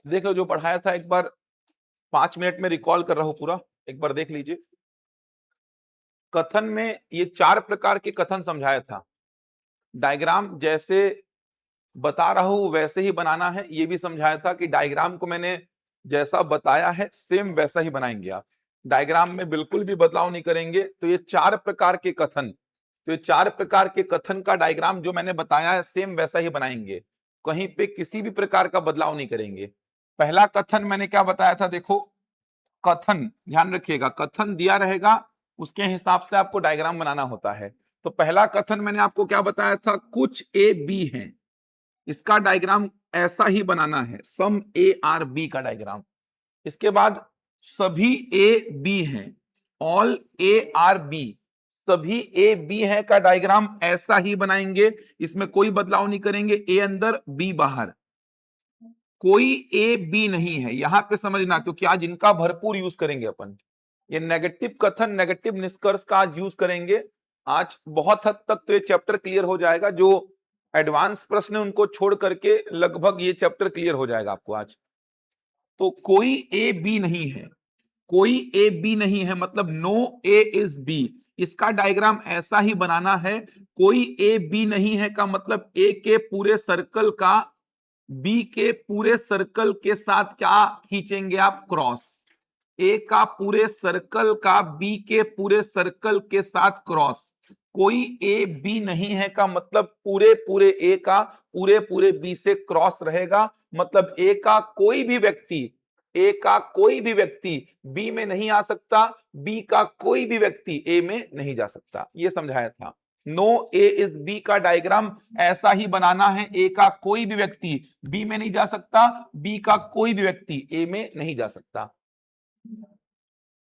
देख लो जो पढ़ाया था, एक बार 5 मिनट में रिकॉल कर रहा हूं पूरा, एक बार देख लीजिए। कथन में ये 4 प्रकार के कथन समझाया था। डायग्राम जैसे बता रहा हूं वैसे ही बनाना है, ये भी समझाया था कि डायग्राम को मैंने जैसा बताया है सेम वैसा ही बनाएंगे आप। डायग्राम में बिल्कुल भी बदलाव नहीं करेंगे। तो ये 4 प्रकार के कथन, तो ये 4 प्रकार के कथन का डायग्राम जो मैंने बताया है सेम वैसा ही बनाएंगे, कहीं पे किसी भी प्रकार का बदलाव नहीं करेंगे। पहला कथन मैंने क्या बताया था, देखो कथन ध्यान रखिएगा, कथन दिया रहेगा उसके हिसाब से आपको डायग्राम बनाना होता है। तो पहला कथन मैंने आपको क्या बताया था, कुछ ए बी है, इसका डायग्राम ऐसा ही बनाना है, सम ए आर बी का डायग्राम। इसके बाद सभी ए बी हैं, ऑल ए आर बी, सभी ए बी है का डायग्राम ऐसा ही बनाएंगे, इसमें कोई बदलाव नहीं करेंगे। ए अंदर बी बाहर, कोई ए बी नहीं है, यहां पे समझना, क्योंकि आज इनका भरपूर यूज करेंगे अपन। ये नेगेटिव कथन, नेगेटिव निष्कर्ष का आज यूज करेंगे। आज बहुत हद तक तो ये चैप्टर क्लियर हो जाएगा, जो एडवांस प्रश्न उनको छोड़ करके लगभग ये चैप्टर क्लियर हो जाएगा आपको आज। तो कोई ए बी नहीं है, कोई ए बी नहीं है मतलब नो ए इज बी, इसका डायग्राम ऐसा ही बनाना है। कोई ए बी नहीं है का मतलब ए के पूरे सर्कल का बी के पूरे सर्कल के साथ क्या खींचेंगे आप, क्रॉस। ए का पूरे सर्कल का बी के पूरे सर्कल के साथ क्रॉस। कोई ए बी नहीं है का मतलब पूरे पूरे ए का पूरे पूरे बी से क्रॉस रहेगा, मतलब ए का कोई भी व्यक्ति, ए का कोई भी व्यक्ति बी में नहीं आ सकता, बी का कोई भी व्यक्ति ए में नहीं जा सकता, ये समझाया था। नो ए इज बी का डायग्राम ऐसा ही बनाना है, ए का कोई भी व्यक्ति बी में नहीं जा सकता, बी का कोई भी व्यक्ति ए में नहीं जा सकता।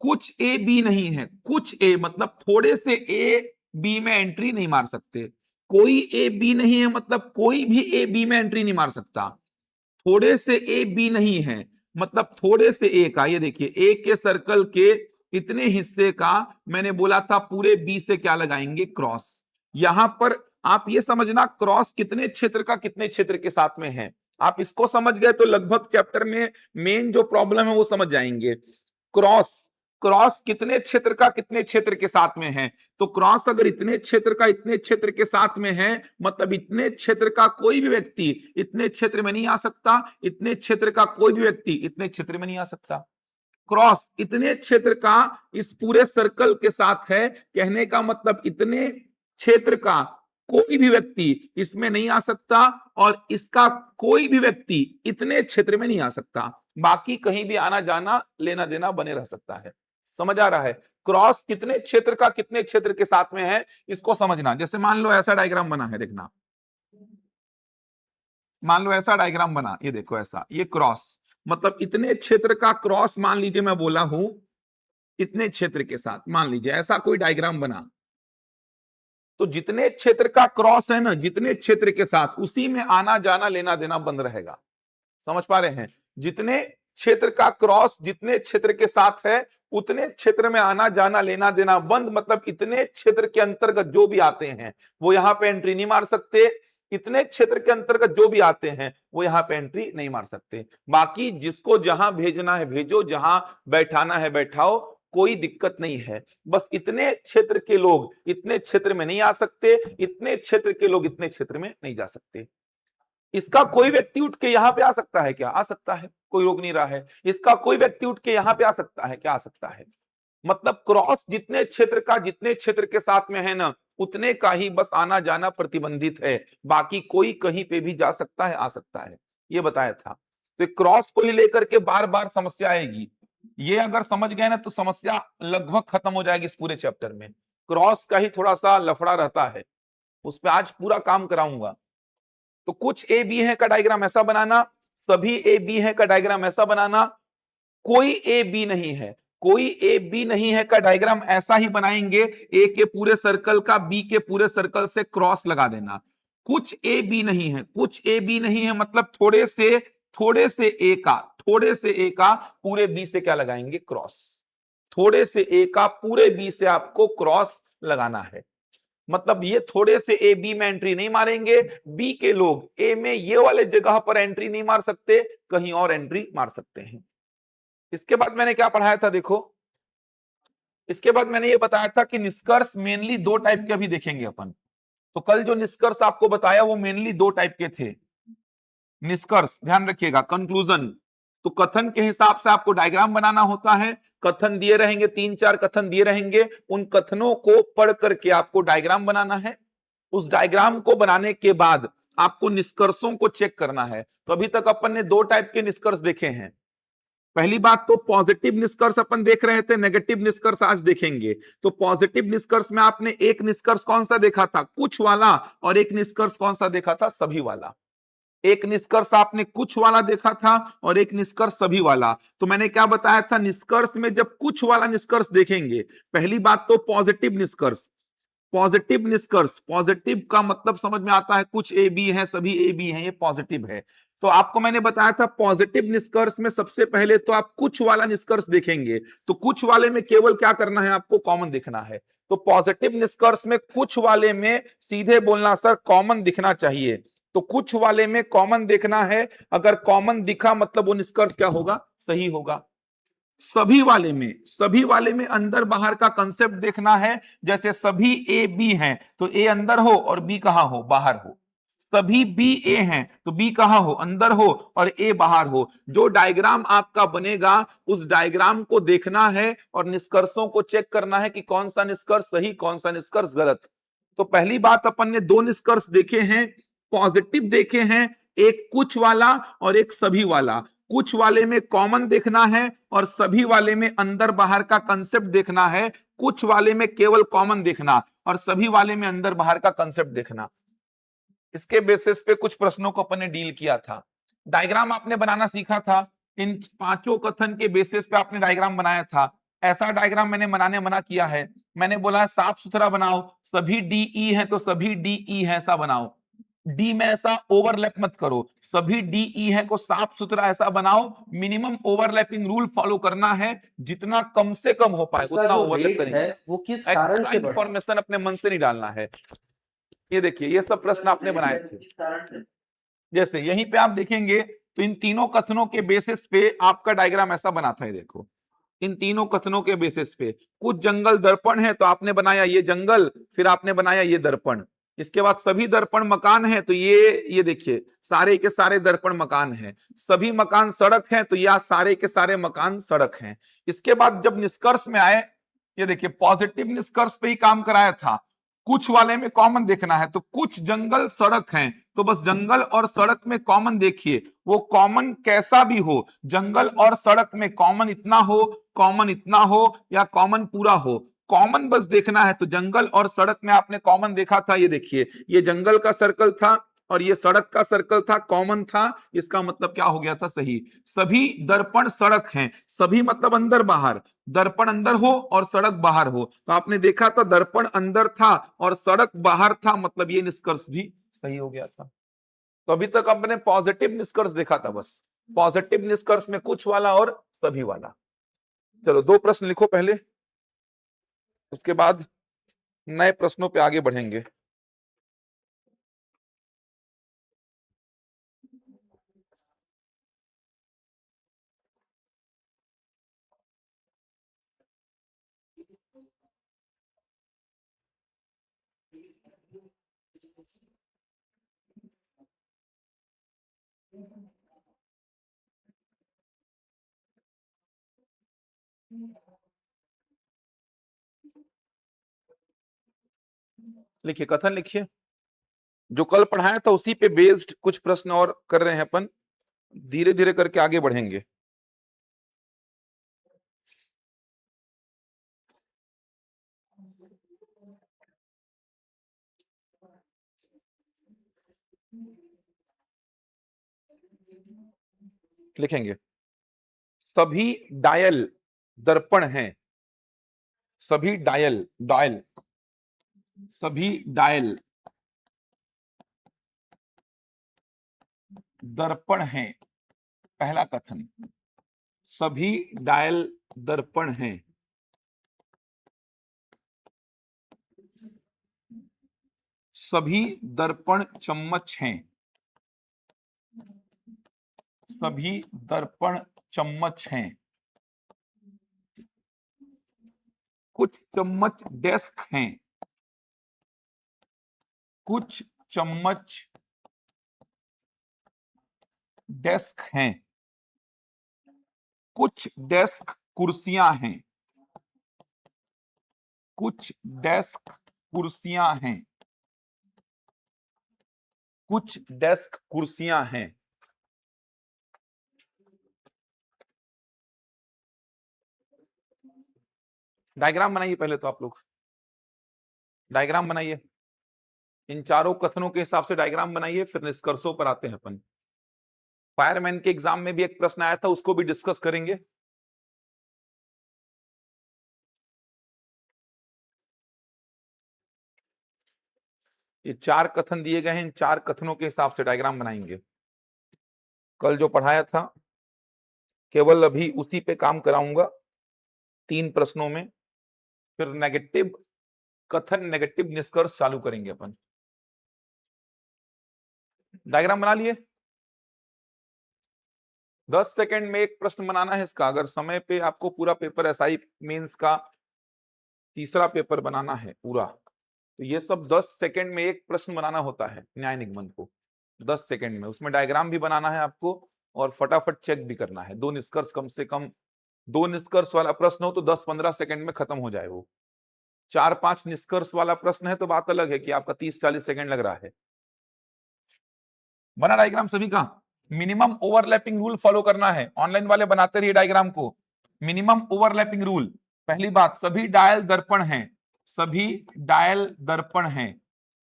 कुछ ए बी नहीं है, कुछ ए मतलब थोड़े से ए बी में एंट्री नहीं मार सकते। कोई ए बी नहीं है मतलब कोई भी ए बी में एंट्री नहीं मार सकता। थोड़े से ए बी नहीं है मतलब थोड़े से ए का, ये देखिए ए के सर्कल के इतने हिस्से का मैंने बोला था पूरे बी से क्या लगाएंगे, क्रॉस। यहां पर आप ये समझना क्रॉस कितने क्षेत्र का कितने क्षेत्र के साथ में है, आप इसको समझ गए तो लगभग चैप्टर में मेन जो प्रॉब्लम है वो समझ जाएंगे। क्रॉस, क्रॉस कितने क्षेत्र का कितने क्षेत्र के साथ में है, तो क्रॉस अगर इतने क्षेत्र का इतने क्षेत्र के साथ में है मतलब इतने क्षेत्र का कोई भी व्यक्ति इतने क्षेत्र में नहीं आ सकता, इतने क्षेत्र का कोई भी व्यक्ति इतने क्षेत्र में नहीं आ सकता। क्रॉस इतने क्षेत्र का इस पूरे सर्कल के साथ है, कहने का मतलब इतने क्षेत्र का कोई भी व्यक्ति इसमें नहीं आ सकता और इसका कोई भी व्यक्ति इतने क्षेत्र में नहीं आ सकता, बाकी कहीं भी आना जाना लेना देना बने रह सकता है। समझ आ रहा है, क्रॉस कितने क्षेत्र का कितने क्षेत्र के साथ में है इसको समझना। जैसे मान लो ऐसा डायग्राम बना है, देखना, मान लो ऐसा डायग्राम बना, ये देखो ऐसा, ये क्रॉस मतलब इतने क्षेत्र का क्रॉस मान लीजिए मैं बोला हूं इतने क्षेत्र के साथ, मान लीजिए ऐसा कोई डायग्राम बना, तो जितने क्षेत्र का क्रॉस है ना, जितने क्षेत्र के साथ उसी में आना जाना लेना देना बंद रहेगा। समझ पा रहे हैं, जितने क्षेत्र का क्रॉस जितने क्षेत्र के साथ है उतने क्षेत्र में आना जाना लेना देना बंद, मतलब इतने क्षेत्र के अंतर्गत जो भी आते हैं वो यहां पे एंट्री नहीं मार सकते, इतने क्षेत्र के अंतर्गत जो भी आते हैं वो यहां पे एंट्री नहीं मार सकते। बाकी जिसको जहां भेजना है भेजो, जहां बैठाना है बैठाओ, कोई दिक्कत नहीं है। बस इतने क्षेत्र के लोग इतने क्षेत्र में नहीं आ सकते, इतने क्षेत्र के लोग इतने क्षेत्र में नहीं जा सकते। इसका कोई व्यक्ति उठ के यहां पे आ सकता है क्या, आ सकता है, कोई रोक नहीं रहा है। इसका कोई व्यक्ति उठ के यहां पे आ सकता है क्या, आ सकता है। मतलब क्रॉस जितने क्षेत्र का जितने क्षेत्र के साथ में है ना उतने का ही बस आना जाना प्रतिबंधित है, बाकी कोई कहीं पे भी जा सकता है आ सकता है, ये बताया था। तो क्रॉस को ही लेकर के बार बार समस्या आएगी, ये अगर समझ गए ना तो समस्या लगभग खत्म हो जाएगी इस पूरे चैप्टर में। क्रॉस का ही थोड़ा सा लफड़ा रहता है, उस पर आज पूरा काम कराऊंगा। तो कुछ ए बी है का डायग्राम ऐसा बनाना, सभी ए बी है का डायग्राम ऐसा बनाना, कोई ए बी नहीं है, कोई ए बी नहीं है का डायग्राम ऐसा ही बनाएंगे, ए के पूरे सर्कल का बी के पूरे सर्कल से क्रॉस लगा देना। कुछ ए बी नहीं है, कुछ ए बी नहीं है मतलब थोड़े से ए का, थोड़े से ए का पूरे बी से क्या लगाएंगे, क्रॉस। थोड़े से ए का पूरे बी से आपको क्रॉस लगाना है। मतलब ये थोड़े से ए बी में एंट्री नहीं मारेंगे, बी के लोग ए में ये वाले जगह पर एंट्री नहीं मार सकते, कहीं और एंट्री मार सकते हैं। इसके बाद मैंने क्या पढ़ाया था देखो, इसके बाद मैंने ये बताया था कि निष्कर्ष मेनली दो टाइप के अभी देखेंगे अपन। तो कल जो निष्कर्ष आपको बताया वो मेनली दो टाइप के थे। निष्कर्ष ध्यान रखिएगा, कंक्लूजन। तो कथन के हिसाब से आपको डायग्राम बनाना होता है, कथन दिए रहेंगे, 3-4 कथन दिए रहेंगे, उन कथनों को पढ़ करके आपको डायग्राम बनाना है। उस डायग्राम को बनाने के बाद आपको निष्कर्षों को चेक करना है। तो अभी तक अपन ने दो टाइप के निष्कर्ष देखे हैं। पहली बात तो पॉजिटिव निष्कर्ष अपन देख रहे थे, नेगेटिव निष्कर्ष आज देखेंगे। तो पॉजिटिव निष्कर्ष में आपने एक निष्कर्ष कौन सा देखा था, कुछ वाला, और एक निष्कर्ष कौन सा देखा था, सभी वाला। एक निष्कर्ष आपने कुछ वाला देखा था और एक निष्कर्ष सभी वाला। तो मैंने क्या बताया था, निष्कर्ष में जब कुछ वाला निष्कर्ष देखेंगे, पहली बात तो पॉजिटिव निष्कर्ष। पॉजिटिव निष्कर्ष, पॉजिटिव का मतलब समझ में आता है, कुछ ए बी है, सभी ए बी है, ये पॉजिटिव है। तो आपको मैंने बताया था पॉजिटिव निष्कर्ष में सबसे पहले तो आप कुछ वाला निष्कर्ष देखेंगे। तो कुछ वाले में केवल क्या करना है, आपको कॉमन दिखना है। तो पॉजिटिव निष्कर्ष में कुछ वाले में सीधे बोलना सर कॉमन दिखना चाहिए। तो कुछ वाले में कॉमन देखना है, अगर कॉमन दिखा मतलब वो निष्कर्ष क्या होगा, सही होगा। सभी वाले में अंदर बाहर का कंसेप्ट देखना है। जैसे सभी ए बी हैं तो ए अंदर हो और बी कहां हो, बाहर हो। सभी बी ए हैं तो बी कहां हो, अंदर हो, और ए बाहर हो। जो डायग्राम आपका बनेगा उस डायग्राम को देखना है और निष्कर्षों को चेक करना है कि कौन सा निष्कर्ष सही, कौन सा निष्कर्ष गलत। तो पहली बात अपन ने दो निष्कर्ष देखे हैं, पॉजिटिव देखे हैं, एक कुछ वाला और एक सभी वाला। कुछ वाले में कॉमन देखना है और सभी वाले में अंदर बाहर का कंसेप्ट देखना है। कुछ वाले में केवल कॉमन देखना और सभी वाले में अंदर बाहर का कंसेप्ट देखना। इसके बेसिस पे कुछ प्रश्नों को अपन ने डील किया था। डायग्राम आपने बनाना सीखा था, इन पांचों कथन के बेसिस पे आपने डायग्राम बनाया था। ऐसा डायग्राम मैंने बनाने मना किया है, मैंने बोला है साफ सुथरा बनाओ, सभी डीई है तो सभी डीई है ऐसा बनाओ। डी में ऐसा ओवरलैप मत करो, सभी डीई है को साफ सुथरा ऐसा बनाओ। मिनिमम ओवरलैपिंग रूल फॉलो करना है, जितना कम से कम हो पाए उतना ओवरलैप करेंगे। वो किस कारण से बढ़ा? इंफॉर्मेशन अपने मन से नहीं डालना है। ये देखिए ये सब प्रश्न आपने बनाए थे। जैसे यहीं पे आप देखेंगे तो इन तीनों कथनों के बेसिस पे आपका डायग्राम ऐसा बना था। देखो इन तीनों कथनों के बेसिस पे कुछ जंगल दर्पण है तो आपने बनाया ये जंगल, फिर आपने बनाया ये दर्पण। इसके बाद सभी दर्पण मकान है तो ये देखिए सारे के सारे दर्पण मकान हैं। सभी मकान सड़क हैं तो यह सारे के सारे मकान सड़क हैं। इसके बाद जब निष्कर्ष में आए, ये देखिए पॉजिटिव निष्कर्ष पे ही काम कराया था। कुछ वाले में कॉमन देखना है, तो कुछ जंगल सड़क हैं तो बस जंगल और सड़क में कॉमन देखिए। वो कॉमन कैसा भी हो, जंगल और सड़क में कॉमन इतना हो, कॉमन इतना हो, या कॉमन पूरा हो, कॉमन बस देखना है। तो जंगल और सड़क में आपने कॉमन देखा था, ये देखिए ये जंगल का सर्कल था और ये सड़क का सर्कल था, कॉमन था। इसका मतलब क्या हो गया था, सही। सभी दर्पण सड़क हैं, सभी मतलब अंदर बाहर, दर्पण अंदर हो और सड़क बाहर हो। तो आपने देखा था दर्पण अंदर था और सड़क बाहर था, मतलब ये निष्कर्ष भी सही हो गया था। तो अभी तक आपने पॉजिटिव निष्कर्ष देखा था, बस पॉजिटिव निष्कर्ष में कुछ वाला और सभी वाला। चलो दो प्रश्न लिखो पहले, उसके बाद नए प्रश्नों पे आगे बढ़ेंगे। लिखिए कथन लिखिए, जो कल पढ़ाया था उसी पे बेस्ड कुछ प्रश्न और कर रहे हैं अपन, धीरे धीरे करके आगे बढ़ेंगे। लिखेंगे सभी डायल दर्पण हैं, सभी डायल डायल सभी डायल दर्पण हैं। पहला कथन, सभी डायल दर्पण हैं। सभी दर्पण चम्मच हैं, सभी दर्पण चम्मच हैं। कुछ चम्मच डेस्क हैं, कुछ चम्मच डेस्क हैं। कुछ डेस्क कुर्सियां हैं, कुछ डेस्क कुर्सियां हैं। कुछ डेस्क कुर्सियां हैं। डायग्राम बनाइए पहले तो आप लोग, डायग्राम बनाइए। इन चारों कथनों के हिसाब से डायग्राम बनाइए, फिर निष्कर्षों पर आते हैं अपन। फायरमैन के एग्जाम में भी एक प्रश्न आया था, उसको भी डिस्कस करेंगे। ये चार कथन दिए गए हैं, इन चार कथनों के हिसाब से डायग्राम बनाएंगे। कल जो पढ़ाया था केवल अभी उसी पे काम कराऊंगा 3 प्रश्नों में, फिर नेगेटिव कथन, नेगेटिव निष्कर्ष चालू करेंगे अपन। डायग्राम बना लिए? 10 सेकंड में एक प्रश्न बनाना है इसका। अगर समय पे आपको पूरा पेपर एसआई मेंस का तीसरा पेपर बनाना है पूरा, तो ये सब 10 सेकंड में एक प्रश्न बनाना होता है न्याय निगमन को, 10 सेकंड में। उसमें डायग्राम भी बनाना है आपको और फटाफट चेक भी करना है। 2 निष्कर्ष, कम से कम 2 निष्कर्ष वाला प्रश्न हो तो 10-15 सेकंड में खत्म हो जाए वो। 4-5 निष्कर्ष वाला प्रश्न है तो बात अलग है कि आपका 30-40 सेकंड लग रहा है। बना डायग्राम सभी का? मिनिमम ओवरलैपिंग रूल फॉलो करना है। ऑनलाइन वाले बनाते रहिए डायग्राम को। मिनिमम ओवरलैपिंग रूल, पहली बात, सभी डायल दर्पण हैं, सभी डायल दर्पण हैं।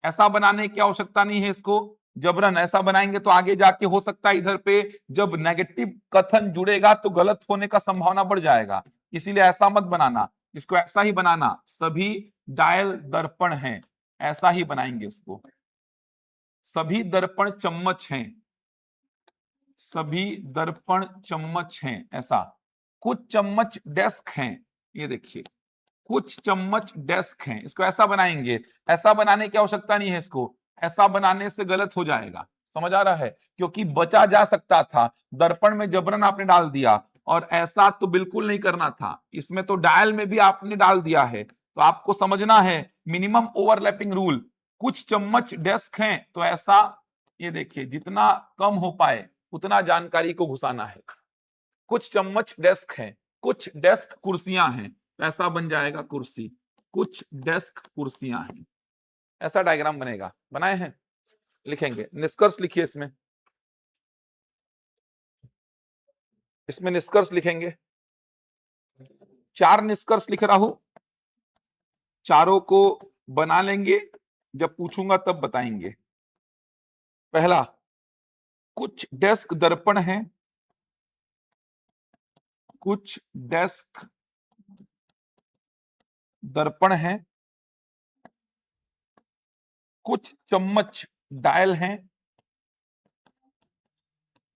ऐसा बनाने की आवश्यकता नहीं है इसको जबरन। ऐसा बनाएंगे तो आगे जाके हो सकता है इधर पे जब नेगेटिव कथन जुड़ेगा तो गलत होने का संभावना बढ़ जाएगा, इसीलिए ऐसा मत बनाना। इसको ऐसा ही बनाना, सभी डायल दर्पण हैं, ऐसा ही बनाएंगे इसको। सभी दर्पण चम्मच हैं, सभी दर्पण चम्मच हैं, ऐसा। कुछ चम्मच डेस्क हैं, ये देखिए, कुछ चम्मच डेस्क हैं, इसको ऐसा बनाएंगे। ऐसा बनाने की आवश्यकता नहीं है इसको, ऐसा बनाने से गलत हो जाएगा। समझ आ रहा है? क्योंकि बचा जा सकता था, दर्पण में जबरन आपने डाल दिया, और ऐसा तो बिल्कुल नहीं करना था। इसमें तो डायल में भी आपने डाल दिया है, तो आपको समझना है मिनिमम ओवरलैपिंग रूल। कुछ चम्मच डेस्क हैं तो ऐसा, ये देखिए, जितना कम हो पाए उतना जानकारी को घुसाना है। कुछ चम्मच डेस्क हैं, कुछ डेस्क कुर्सियां हैं, ऐसा बन जाएगा कुर्सी। कुछ डेस्क कुर्सियां हैं, ऐसा डायग्राम बनेगा। बनाए हैं? लिखेंगे। निष्कर्ष लिखिए इसमें, इसमें निष्कर्ष लिखेंगे। 4 निष्कर्ष लिख रहा हूं, चारों को बना लेंगे, जब पूछूंगा तब बताएंगे। पहला, कुछ डेस्क दर्पण हैं, कुछ डेस्क दर्पण हैं। कुछ चम्मच डायल हैं,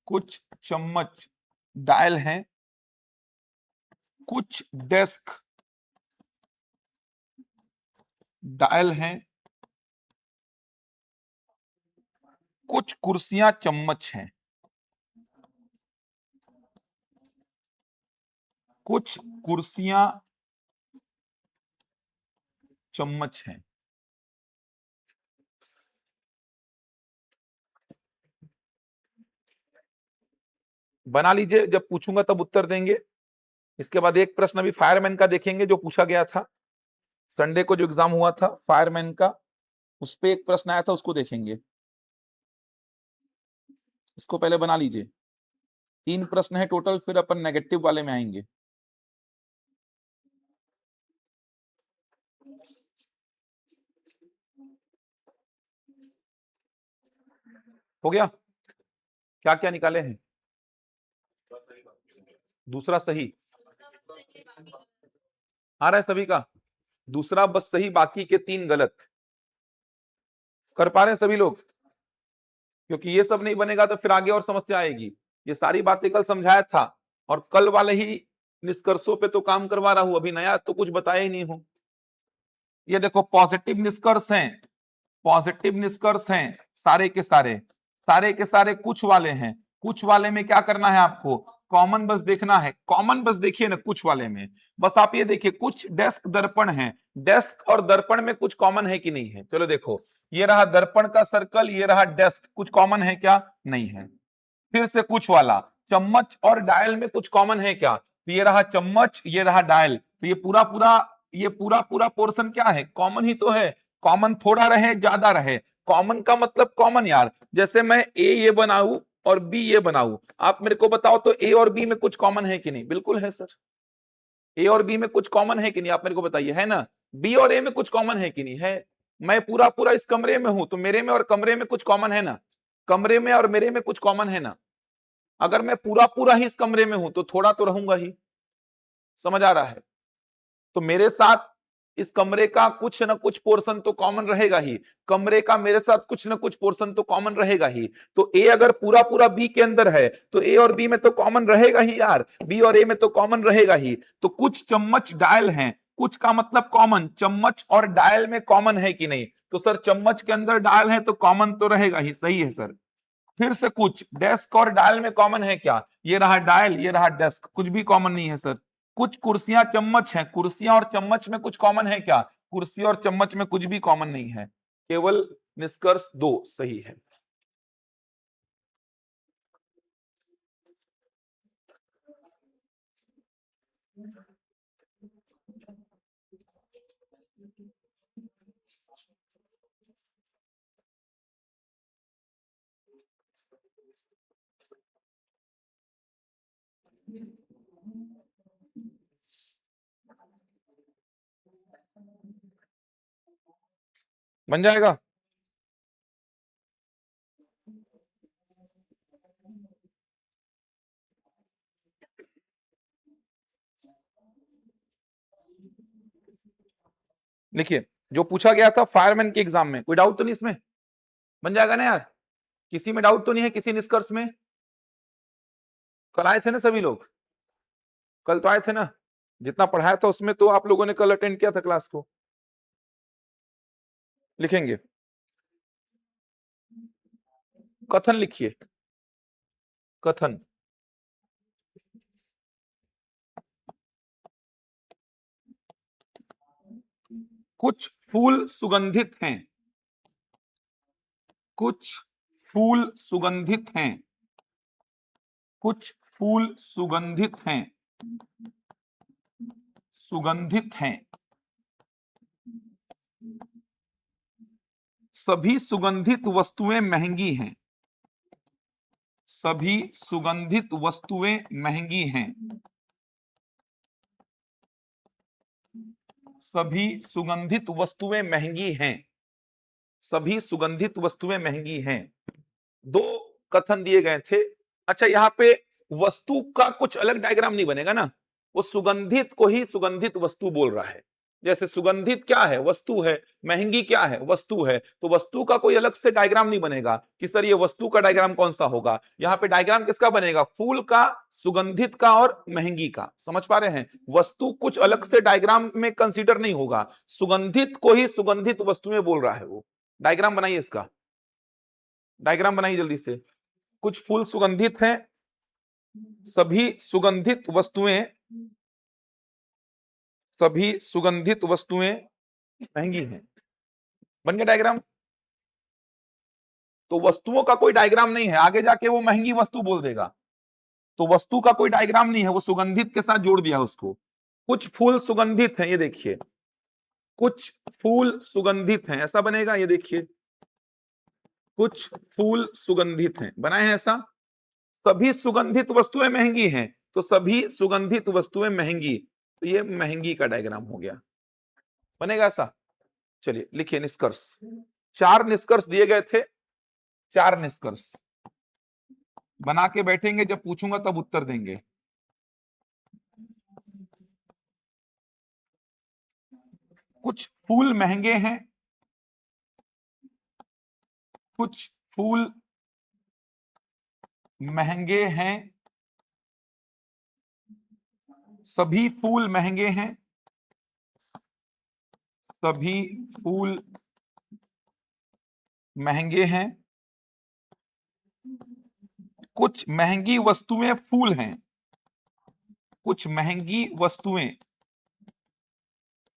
कुछ चम्मच डायल हैं। कुछ डेस्क डायल हैं, कुछ कुर्सियां चम्मच हैं। कुछ कुर्सियां चम्मच हैं। बना लीजिए, जब पूछूंगा तब उत्तर देंगे। इसके बाद एक प्रश्न अभी फायरमैन का देखेंगे जो पूछा गया था संडे को, जो एग्जाम हुआ था फायरमैन का, उस पे एक प्रश्न आया था, उसको देखेंगे। इसको पहले बना लीजिए। 3 प्रश्न है टोटल, फिर अपन नेगेटिव वाले में आएंगे। हो गया? क्या क्या निकाले हैं? दूसरा सही आ रहा है सभी का? दूसरा बस सही, बाकी के 3 गलत। कर पा रहे हैं सभी लोग? क्योंकि ये सब नहीं बनेगा तो फिर आगे और समस्या आएगी। ये सारी बातें कल समझाया था, और कल वाले ही निष्कर्षों पे तो काम करवा रहा हूं, अभी नया तो कुछ बताया ही नहीं हूं। ये देखो, पॉजिटिव निष्कर्ष हैं, पॉजिटिव निष्कर्ष हैं सारे के सारे कुछ वाले हैं। कुछ वाले में क्या करना है आपको, कॉमन बस देखना है। कॉमन बस देखिए ना कुछ वाले में, बस आप ये देखिए कुछ डेस्क दर्पण है, डेस्क और दर्पण में कुछ कॉमन है कि नहीं है। चलो देखो, ये रहा दर्पण का सर्कल, ये रहा डेस्क, कुछ कॉमन है क्या, नहीं है। फिर से कुछ वाला, चम्मच और डायल में कुछ कॉमन है क्या, तो ये रहा चम्मच, ये रहा डायल, तो ये पूरा पूरा पोर्शन क्या है, कॉमन ही तो है। कॉमन थोड़ा रहे ज्यादा रहे, कॉमन का मतलब कॉमन यार। जैसे मैं ए ये बनाऊं और बी ये बनाऊं, आप मेरे को बताओ तो ए और बी में कुछ कॉमन है कि नहीं, बिल्कुल है सर। ए और बी में कुछ कॉमन है कि नहीं, आप मेरे को बताइए, है ना। बी और ए में कुछ कॉमन है कि नहीं है। मैं पूरा पूरा इस कमरे में हूं तो मेरे में और कमरे में कुछ कॉमन है ना, कमरे में और मेरे में कुछ कॉमन है ना। अगर मैं पूरा पूरा ही इस कमरे में हूं तो थोड़ा तो रहूंगा ही, समझ आ रहा है। तो मेरे साथ इस कमरे का कुछ ना कुछ पोर्शन तो कॉमन रहेगा ही, कमरे का मेरे साथ कुछ ना कुछ पोर्शन तो कॉमन रहेगा ही। तो ए अगर पूरा पूरा बी के अंदर है तो ए और बी में तो कॉमन रहेगा ही यार, बी और ए में तो कॉमन रहेगा ही। तो कुछ चम्मच डायल हैं, कुछ का मतलब कॉमन, चम्मच और डायल में कॉमन है कि नहीं, तो सर चम्मच के अंदर डायल है तो कॉमन तो रहेगा ही, सही है सर। फिर से कुछ डेस्क और डायल में कॉमन है क्या, ये रहा डायल, ये रहा डेस्क, कुछ भी कॉमन नहीं है सर। कुछ कुर्सियां चम्मच हैं, कुर्सियां और चम्मच में कुछ कॉमन है क्या, कुर्सी और चम्मच में कुछ भी कॉमन नहीं है। केवल निष्कर्ष दो सही है। बन जाएगा। लिखिए, जो पूछा गया था फायरमैन के एग्जाम में, कोई डाउट तो नहीं इसमें, बन जाएगा ना यार। किसी में डाउट तो नहीं है, किसी निष्कर्ष में। कल आए थे ना सभी लोग, कल तो आए थे ना, जितना पढ़ाया था उसमें तो आप लोगों ने कल अटेंड किया था क्लास को। लिखेंगे, कथन लिखिए, कथन। कुछ फूल सुगंधित हैं, कुछ फूल सुगंधित हैं, कुछ फूल सुगंधित हैं, सुगंधित हैं। सभी सुगंधित वस्तुएं महंगी हैं, सभी सुगंधित वस्तुएं महंगी हैं, सभी सुगंधित वस्तुएं महंगी हैं, सभी सुगंधित वस्तुएं महंगी हैं। दो कथन दिए गए थे। अच्छा, यहाँ पे वस्तु का कुछ अलग डायग्राम नहीं बनेगा ना, वो सुगंधित को ही सुगंधित वस्तु बोल रहा है। जैसे सुगंधित क्या है, वस्तु है, महंगी क्या है, वस्तु है, तो वस्तु का कोई अलग से डायग्राम नहीं बनेगा कि सर ये वस्तु का डायग्राम कौन सा होगा। यहाँ पे डायग्राम किसका बनेगा, फूल का, सुगंधित का और महंगी का। समझ पा रहे हैं, वस्तु कुछ अलग से डायग्राम में कंसीडर नहीं होगा, सुगंधित को ही सुगंधित वस्तुएं बोल रहा है वो। डायग्राम बनाइए इसका, डायग्राम बनाइए जल्दी से। कुछ फूल सुगंधित हैं, सभी सुगंधित वस्तुएं, सभी सुगंधित वस्तुएं महंगी हैं। बन गया डायग्राम। तो वस्तुओं का कोई डायग्राम नहीं है, आगे जाके वो महंगी वस्तु बोल देगा। तो वस्तु का कोई डायग्राम नहीं है, वो सुगंधित के साथ जोड़ दिया उसको। कुछ फूल सुगंधित हैं, ये देखिए, कुछ फूल सुगंधित हैं, ऐसा बनेगा, ये देखिए, कुछ फूल सुगंधित हैं, बनाए हैं ऐसा। सभी सुगंधित वस्तुएं महंगी हैं, तो सभी सुगंधित वस्तुएं महंगी, तो ये महंगी का डायग्राम हो गया, बनेगा ऐसा। चलिए लिखिए निष्कर्ष। चार निष्कर्ष दिए गए थे, चार निष्कर्ष बना के बैठेंगे, जब पूछूंगा तब उत्तर देंगे। कुछ फूल महंगे हैं, कुछ फूल महंगे हैं, सभी फूल महंगे हैं, सभी फूल महंगे हैं, कुछ महंगी वस्तुएं फूल हैं, कुछ महंगी वस्तुएं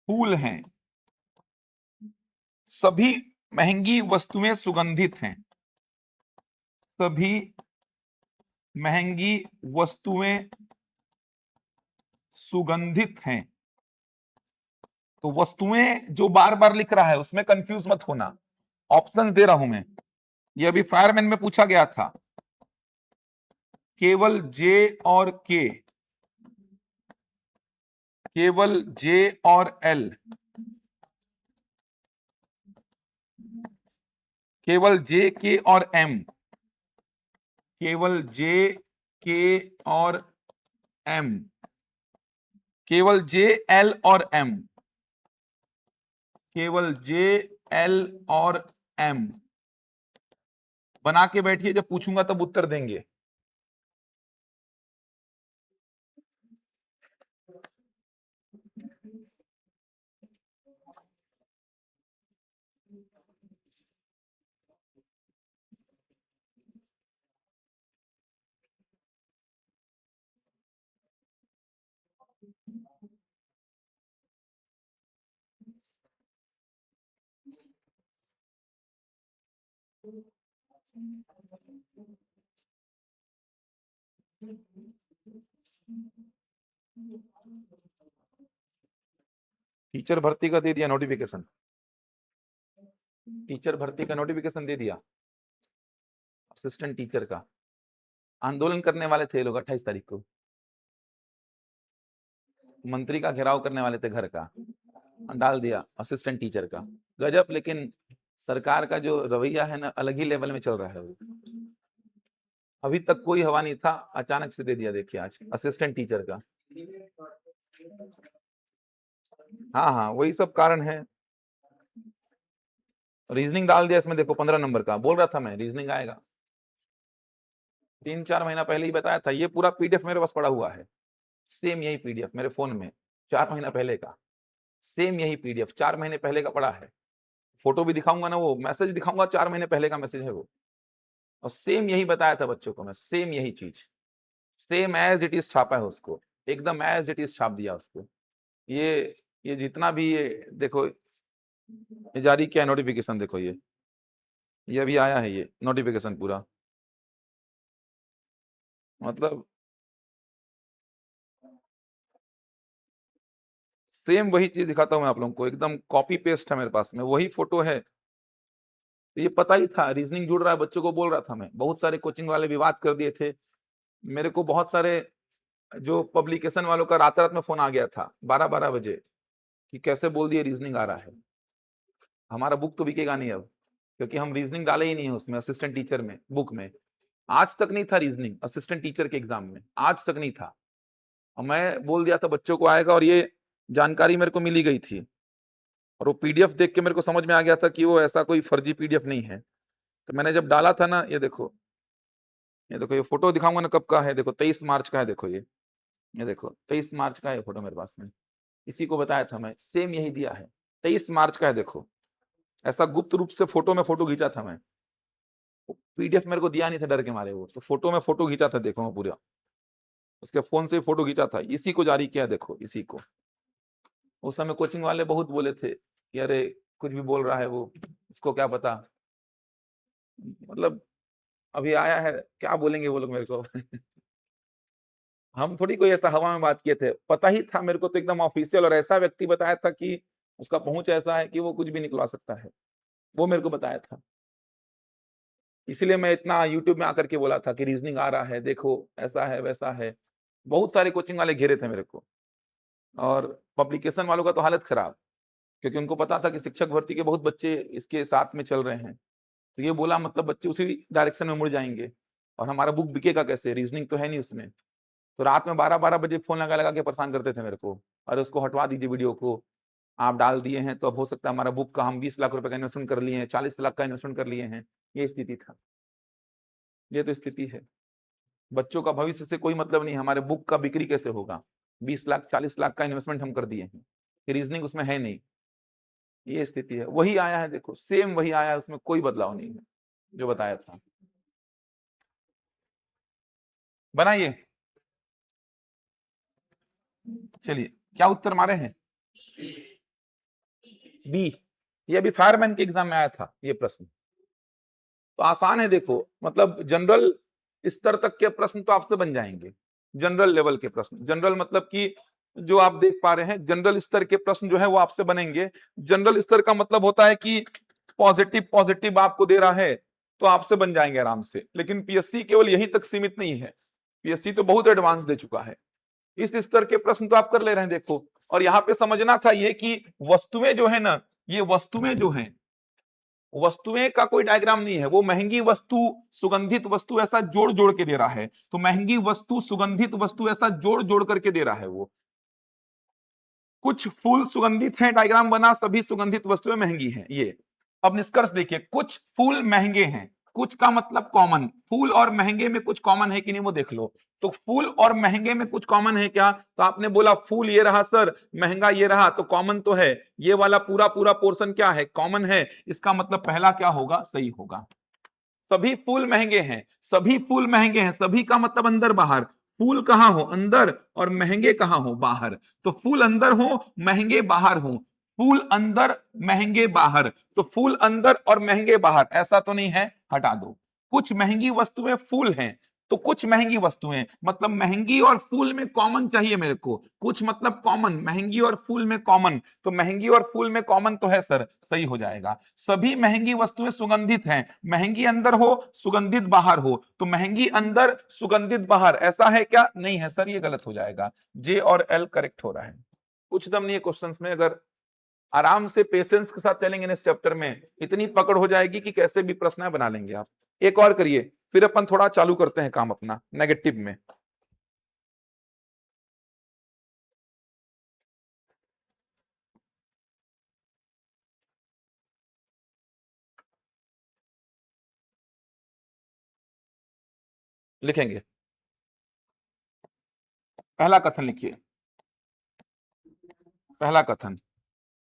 फूल हैं, सभी महंगी वस्तुएं सुगंधित हैं, सभी महंगी वस्तुएं सुगंधित हैं। तो वस्तुएं जो बार बार लिख रहा है उसमें कंफ्यूज मत होना, ऑप्शंस दे रहा हूं मैं। ये अभी फायरमैन में पूछा गया था, केवल जे और के, केवल जे और एल, केवल जे के और एम, केवल जे के और एम, केवल जे एल और एम, केवल जे एल और एम। बना के बैठिए, जब पूछूंगा तब उत्तर देंगे। टीचर भर्ती का दे दिया नोटिफिकेशन, टीचर भर्ती का नोटिफिकेशन दे दिया, असिस्टेंट टीचर का। आंदोलन करने वाले थे लोग 28 तारीख को, मंत्री का घेराव करने वाले थे घर का, डाल दिया असिस्टेंट टीचर का। गजब, लेकिन सरकार का जो रवैया है ना, अलग ही लेवल में चल रहा है वो। अभी तक कोई हवा नहीं था, अचानक से दे दिया, देखिए आज असिस्टेंट टीचर का। हाँ हाँ, वही सब कारण है। रीजनिंग डाल दिया इसमें, देखो 15 नंबर का, बोल रहा था मैं रीजनिंग आएगा। 3-4 महीना पहले ही बताया था। ये पूरा पीडीएफ मेरे पास पड़ा हुआ है, सेम यही पीडीएफ मेरे फोन में, 4 महीना पहले का सेम यही पीडीएफ 4 महीने पहले का पड़ा है। फोटो भी दिखाऊंगा ना, वो मैसेज दिखाऊंगा, 4 महीने पहले का मैसेज है वो। और सेम यही बताया था बच्चों को मैं, सेम यही चीज, सेम एज इट इज छापा है उसको, एकदम एज इट इज छाप दिया उसको। ये जितना भी, ये देखो, ये जारी किया नोटिफिकेशन, देखो ये अभी आया है, ये नोटिफिकेशन पूरा, मतलब सेम वही चीज दिखाता हूं मैं आप लोगों को, एकदम कॉपी पेस्ट है मेरे पास में, वही फोटो है। तो ये पता ही था, रीजनिंग जुड़ रहा है, बच्चों को बोल रहा था मैं। बहुत सारे कोचिंग वाले विवाद कर दिए थे मेरे को, बहुत सारे जो पब्लिकेशन वालों का रात रात में फोन आ गया था 12-12 बजे कि कैसे बोल दिए रीजनिंग आ रहा है। हमारा बुक तो बिकेगा नहीं अब, क्योंकि हम रीजनिंग डाले ही नहीं है उसमें, असिस्टेंट टीचर में बुक में। आज तक नहीं था रीजनिंग असिस्टेंट टीचर के एग्जाम में, आज तक नहीं था। और मैं बोल दिया था बच्चों को आएगा, और ये जानकारी मेरे को मिली गई थी, और वो पीडीएफ देख के मेरे को समझ में आ गया था कि वो ऐसा कोई फर्जी पीडीएफ नहीं है। तो मैंने जब डाला था ना, ये देखो, ये देखो, ये फोटो दिखाऊंगा ना कब का है, देखो 23 मार्च का है, देखो ये देखो 23 मार्च का है फोटो मेरे पास में। इसी को बताया था मैं, सेम यही दिया है, 23 मार्च का है, देखो। ऐसा गुप्त रूप से फोटो में फोटो खींचा था मैं, पीडीएफ मेरे को दिया नहीं था डर के मारे, वो तो फोटो में फोटो खींचा था, देखो मैं पूरा उसके फोन से फोटो खींचा था, इसी को जारी किया, देखो इसी को। उस समय कोचिंग वाले बहुत बोले थे कि अरे कुछ भी बोल रहा है वो, उसको क्या पता, मतलब अभी आया है, क्या बोलेंगे वो लोग मेरे को। हम थोड़ी कोई ऐसा हवा में बात किए थे, पता ही था मेरे को, तो एकदम ऑफिशियल, और ऐसा व्यक्ति बताया था कि उसका पहुंच ऐसा है कि वो कुछ भी निकलवा सकता है, वो मेरे को बताया था। इसलिए मैं इतना यूट्यूब में आकर के बोला था कि रीजनिंग आ रहा है, देखो ऐसा है वैसा है। बहुत सारे कोचिंग वाले घेरे थे मेरे को, और पब्लिकेशन वालों का तो हालत खराब, क्योंकि उनको पता था कि शिक्षक भर्ती के बहुत बच्चे इसके साथ में चल रहे हैं। तो ये बोला मतलब बच्चे उसी डायरेक्शन में मुड़ जाएंगे, और हमारा बुक बिकेगा कैसे, रीजनिंग तो है नहीं उसमें। तो रात में 12-12 बजे फोन लगा लगा के परेशान करते थे मेरे को, अरे उसको हटवा दीजिए वीडियो को, आप डाल दिए हैं तो अब हो सकता है हमारा बुक का, हम 20 लाख रुपए का इन्वेस्टमेंट कर लिए हैं, 40 लाख का इन्वेस्टमेंट कर लिए हैं। ये स्थिति था, ये तो स्थिति है। बच्चों का भविष्य से कोई मतलब नहीं, हमारे बुक का बिक्री कैसे होगा, 20 लाख 40 लाख का इन्वेस्टमेंट हम कर दिए हैं, रीजनिंग उसमें है नहीं। ये स्थिति है, वही आया है, देखो सेम वही आया है, उसमें कोई बदलाव नहीं है जो बताया था। बनाइए, चलिए क्या उत्तर मारे हैं? बी। ये अभी फायरमैन के एग्जाम में आया था ये प्रश्न, तो आसान है। देखो मतलब जनरल स्तर तक के प्रश्न तो आपसे बन जाएंगे, जनरल लेवल के प्रश्न, जनरल मतलब कि जो आप देख पा रहे हैं जनरल स्तर के प्रश्न जो है वो आपसे बनेंगे। जनरल स्तर का मतलब होता है कि पॉजिटिव पॉजिटिव आपको दे रहा है तो आपसे बन जाएंगे आराम से, लेकिन पीएससी केवल यहीं तक सीमित नहीं है, पीएससी तो बहुत एडवांस दे चुका है। इस स्तर के प्रश्न तो आप कर ले रहे हैं देखो। और यहाँ पे समझना था ये कि वस्तुएं जो है ना, ये वस्तुएं जो हैं, वस्तुएं का कोई डायग्राम नहीं है, वो महंगी वस्तु सुगंधित वस्तु ऐसा जोड़ जोड़ के दे रहा है, तो महंगी वस्तु सुगंधित वस्तु ऐसा जोड़ जोड़ करके दे रहा है वो। कुछ फूल सुगंधित हैं, डायग्राम बना, सभी सुगंधित वस्तुएं महंगी हैं ये। अब निष्कर्ष देखिए, कुछ फूल महंगे हैं, कुछ का मतलब कॉमन, फूल और महंगे में कुछ कॉमन है कि नहीं वो देख लो। तो फूल और महंगे में कुछ कॉमन है क्या? तो आपने बोला फूल ये रहा सर, महंगा ये रहा, तो कॉमन तो है, ये वाला पूरा पूरा पोर्शन क्या है? कॉमन है। इसका मतलब पहला क्या होगा? सही होगा। सभी फूल महंगे हैं, सभी फूल महंगे हैं, सभी का मतलब अंदर बाहर, फूल कहां हो? अंदर, और महंगे कहां हो? बाहर। तो फूल अंदर हो, महंगे बाहर हो, फूल अंदर महंगे बाहर, तो फूल अंदर और महंगे बाहर, ऐसा तो नहीं है, हटा दो। कुछ महंगी वस्तुएं फूल हैं, तो कुछ महंगी वस्तुएं मतलब महंगी और फूल में कॉमन चाहिए मेरे को, कुछ मतलब कॉमन, महंगी और फूल में कॉमन, तो महंगी और फूल में कॉमन तो है सर, सही हो जाएगा। सभी महंगी वस्तुएं सुगंधित हैं, महंगी अंदर हो सुगंधित बाहर हो, तो महंगी अंदर सुगंधित बाहर, ऐसा है क्या? नहीं है सर, ये गलत हो जाएगा। जे और एल करेक्ट हो रहा है। कुछ दम नहीं है क्वेश्चंस में, अगर आराम से पेशेंस के साथ चलेंगे इस चैप्टर में, इतनी पकड़ हो जाएगी कि कैसे भी प्रश्न बना लेंगे आप। एक और करिए, फिर अपन थोड़ा चालू करते हैं काम अपना नेगेटिव में। लिखेंगे, पहला कथन लिखिए। पहला कथन,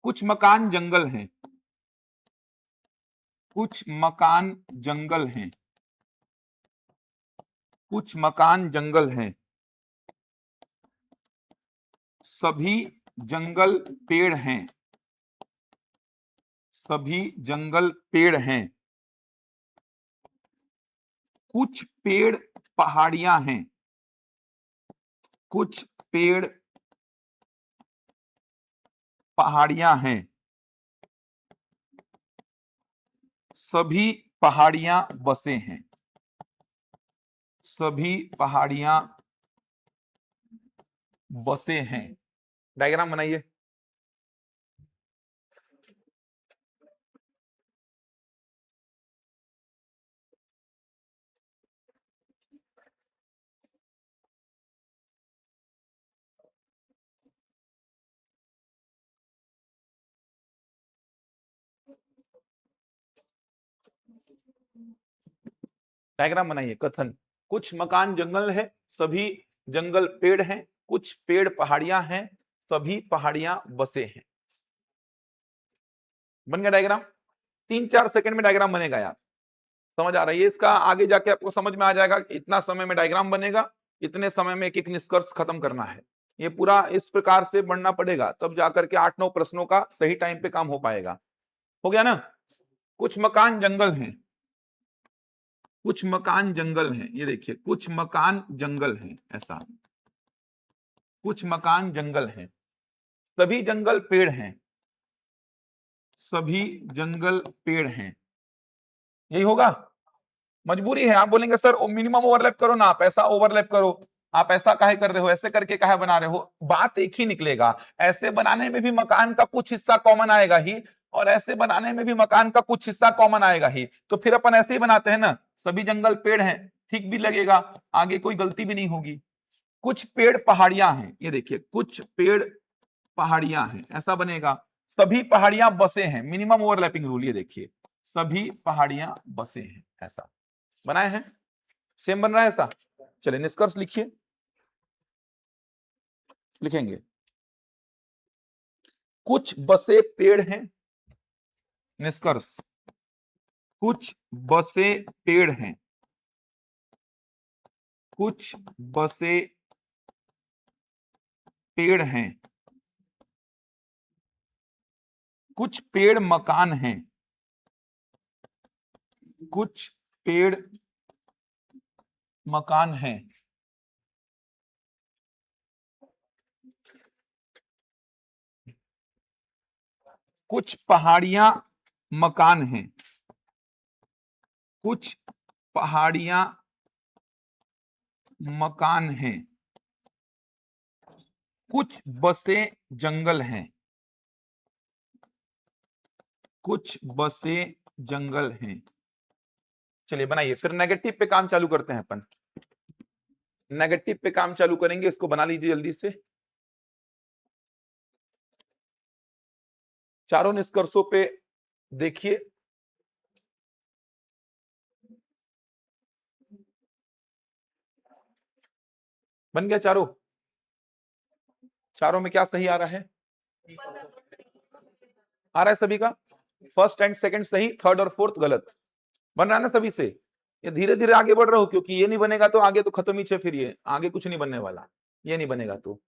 कुछ मकान जंगल हैं, कुछ मकान जंगल हैं, कुछ मकान जंगल हैं, सभी जंगल पेड़ हैं, सभी जंगल पेड़ हैं, कुछ पेड़ पहाड़ियां हैं, कुछ पेड़ पहाड़ियां हैं, सभी पहाड़ियां बसे हैं, सभी पहाड़ियां बसे हैं। डायग्राम बनाइए। डायग्राम बनाइए। कथन, कुछ मकान जंगल है, सभी जंगल पेड़ हैं, कुछ पेड़ पहाड़ियां हैं, सभी पहाड़ियां बसे हैं। बन गया डायग्राम? 3-4 सेकंड में डायग्राम बनेगा यार, समझ आ रही है? इसका आगे जाके आपको समझ में आ जाएगा कि इतना समय में डायग्राम बनेगा, इतने समय में एक एक निष्कर्ष खत्म करना है। ये पूरा इस प्रकार से बढ़ना पड़ेगा, तब जाकर के 8-9 प्रश्नों का सही टाइम पे काम हो पाएगा। हो गया ना? कुछ मकान जंगल हैं, कुछ मकान जंगल हैं, ये देखिए कुछ मकान जंगल हैं, ऐसा कुछ मकान जंगल हैं, सभी जंगल पेड़ हैं, सभी जंगल पेड़ हैं, यही होगा। मजबूरी है, आप बोलेंगे सर मिनिमम ओवरलैप करो ना, आप ऐसा ओवरलैप करो, आप ऐसा काहे कर रहे हो, ऐसे करके काहे बना रहे हो, बात एक ही निकलेगा। ऐसे बनाने में भी मकान का कुछ हिस्सा कॉमन आएगा ही, और ऐसे बनाने में भी मकान का कुछ हिस्सा कॉमन आएगा ही, तो फिर अपन ऐसे ही बनाते हैं ना, सभी जंगल पेड़ हैं, ठीक भी लगेगा, आगे कोई गलती भी नहीं होगी। कुछ पेड़ पहाड़ियां हैं, ये देखिए कुछ पेड़ पहाड़ियां हैं, ऐसा बनेगा। सभी पहाड़ियां बसे हैं, मिनिमम ओवरलैपिंग रूल, ये देखिए सभी पहाड़ियां बसे हैं, ऐसा बनाए हैं। सेम बन रहा है ऐसा? चलिए निष्कर्ष लिखिए। लिखेंगे, कुछ बसे पेड़ हैं, निष्कर्ष, कुछ बसे पेड़ हैं, कुछ बसे पेड़ हैं, कुछ पेड़ मकान हैं, कुछ पेड़ मकान हैं, कुछ पहाड़ियां मकान हैं, कुछ पहाड़ियां मकान हैं, कुछ बसे जंगल हैं, कुछ बसे जंगल हैं। चलिए बनाइए, फिर नेगेटिव पे काम चालू करते हैं अपन। नेगेटिव पे काम चालू करेंगे, इसको बना लीजिए जल्दी से। चारों निष्कर्षों पे देखिए। बन गया चारों? चारों में क्या सही आ रहा है? आ रहा है सभी का? फर्स्ट एंड सेकंड सही, थर्ड और फोर्थ गलत। बन रहा है ना सभी से? ये धीरे धीरे आगे बढ़ रहा हूं, क्योंकि ये नहीं बनेगा तो आगे तो खत्म ही छे, फिर ये आगे कुछ नहीं बनने वाला, ये नहीं बनेगा तो।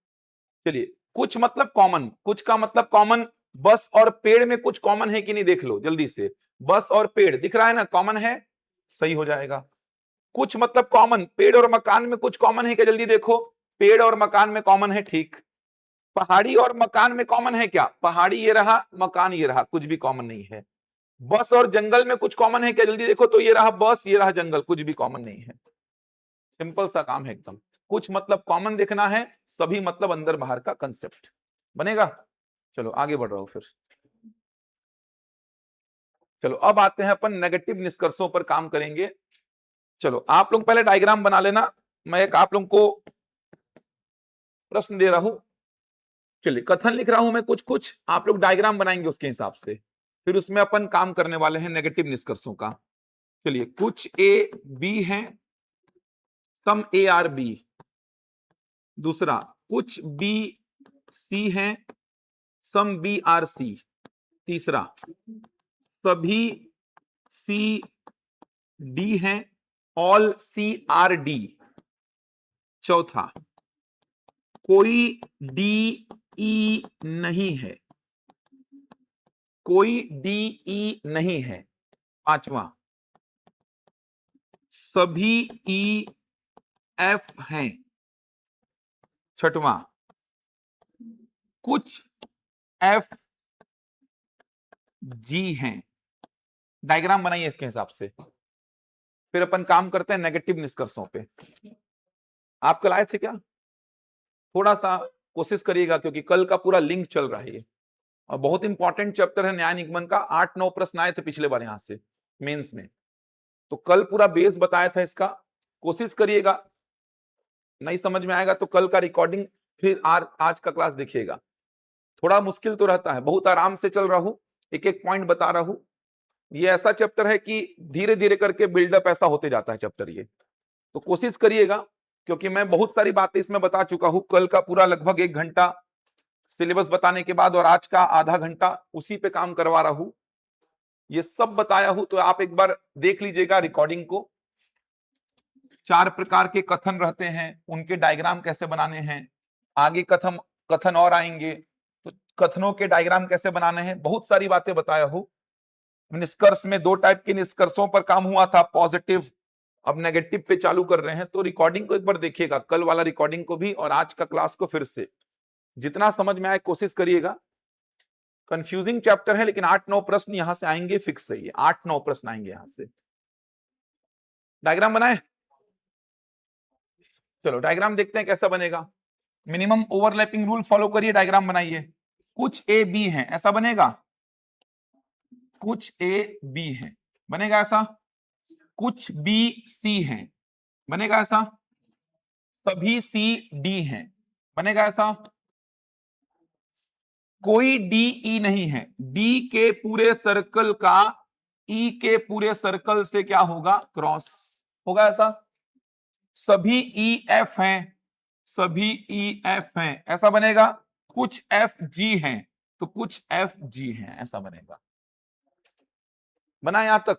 चलिए, कुछ मतलब कॉमन, कुछ का मतलब कॉमन। बस और पेड़ में कुछ कॉमन है कि नहीं देख लो जल्दी से। बस और पेड़ दिख रहा है ना, कॉमन है, सही हो जाएगा। कुछ मतलब कॉमन, पेड़ और मकान में कुछ कॉमन है क्या? जल्दी देखो, पेड़ और मकान में कॉमन है, ठीक। पहाड़ी और मकान में कॉमन है क्या? पहाड़ी ये रहा, मकान ये रहा, कुछ भी कॉमन नहीं है। बस और जंगल में कुछ कॉमन है क्या? जल्दी देखो, तो ये रहा बस, ये रहा जंगल, कुछ भी कॉमन नहीं है। सिंपल सा काम है एकदम। कुछ मतलब कॉमन देखना है, सभी मतलब अंदर बाहर का कंसेप्ट बनेगा। चलो आगे बढ़ रहा हूं फिर। चलो अब आते हैं अपन नेगेटिव निष्कर्षों पर काम करेंगे। चलो आप लोग पहले डायग्राम बना लेना, मैं एक आप लोग को प्रश्न दे रहा हूं। चलिए, कथन लिख रहा हूं मैं कुछ कुछ, आप लोग डायग्राम बनाएंगे उसके हिसाब से, फिर उसमें अपन काम करने वाले हैं नेगेटिव निष्कर्षों का। चलिए, कुछ ए बी हैं, सम ए आर बी। दूसरा, कुछ बी सी हैं, सम बी आर सी। तीसरा, सभी सी डी हैं, ऑल सी आर डी। चौथा, कोई डी ई नहीं है, कोई डी ई नहीं है। पांचवा, सभी ई एफ हैं। छठवां, कुछ एफ जी हैं। डायग्राम बनाइए इसके हिसाब से, फिर अपन काम करते हैं नेगेटिव निष्कर्षों पे। आप कल आए थे क्या? थोड़ा सा कोशिश करिएगा, क्योंकि कल का पूरा लिंक चल रहा है ये, और बहुत इंपॉर्टेंट चैप्टर है न्याय निगमन का। 8-9 प्रश्न आए थे पिछले बार यहां से मेंस में, तो कल पूरा बेस बताया था इसका। कोशिश करिएगा, नहीं समझ में आएगा तो कल का रिकॉर्डिंग फिर आज का क्लास देखिएगा। थोड़ा मुश्किल तो रहता है, बहुत आराम से चल रहा हूं, एक एक पॉइंट बता रहा हूं। ये ऐसा चैप्टर है कि धीरे धीरे करके बिल्डअप ऐसा होते जाता है चैप्टर ये, तो कोशिश करिएगा, क्योंकि मैं बहुत सारी बातें इसमें बता चुका हूं। कल का पूरा लगभग 1 घंटा सिलेबस बताने के बाद और आज का आधा घंटा उसी पे काम करवा रहा हूं, ये सब बताया हूं, तो आप एक बार देख लीजिएगा रिकॉर्डिंग को। 4 प्रकार के कथन रहते हैं, उनके डायग्राम कैसे बनाने हैं, आगे कथन कथन और आएंगे तो कथनों के डायग्राम कैसे बनाने हैं, बहुत सारी बातें बताया हूं। निष्कर्ष में 2 टाइप के निष्कर्षों पर काम हुआ था, पॉजिटिव, अब नेगेटिव पे चालू कर रहे हैं। तो रिकॉर्डिंग को एक बार देखिएगा, कल वाला रिकॉर्डिंग को भी और आज का क्लास को फिर से, जितना समझ में आए कोशिश करिएगा। कंफ्यूजिंग चैप्टर है, लेकिन 8-9 प्रश्न यहां से आएंगे फिक्स है, ये 8-9 प्रश्न आएंगे यहां से। डायग्राम बनाए? चलो डायग्राम देखते हैं कैसा बनेगा। मिनिमम ओवरलैपिंग रूल फॉलो करिए, डायग्राम बनाइए। कुछ ए बी है, ऐसा बनेगा। कुछ ए बी है, बनेगा ऐसा। कुछ बी सी है, बनेगा ऐसा। सभी सी डी हैं, बनेगा ऐसा। कोई डी ई नहीं है, डी के पूरे सर्कल का ई के पूरे सर्कल से क्या होगा? क्रॉस होगा ऐसा। सभी ई एफ हैं, सभी ई एफ हैं, ऐसा बनेगा। कुछ एफ जी हैं, तो कुछ एफ जी हैं, ऐसा बनेगा। बना यहां तक?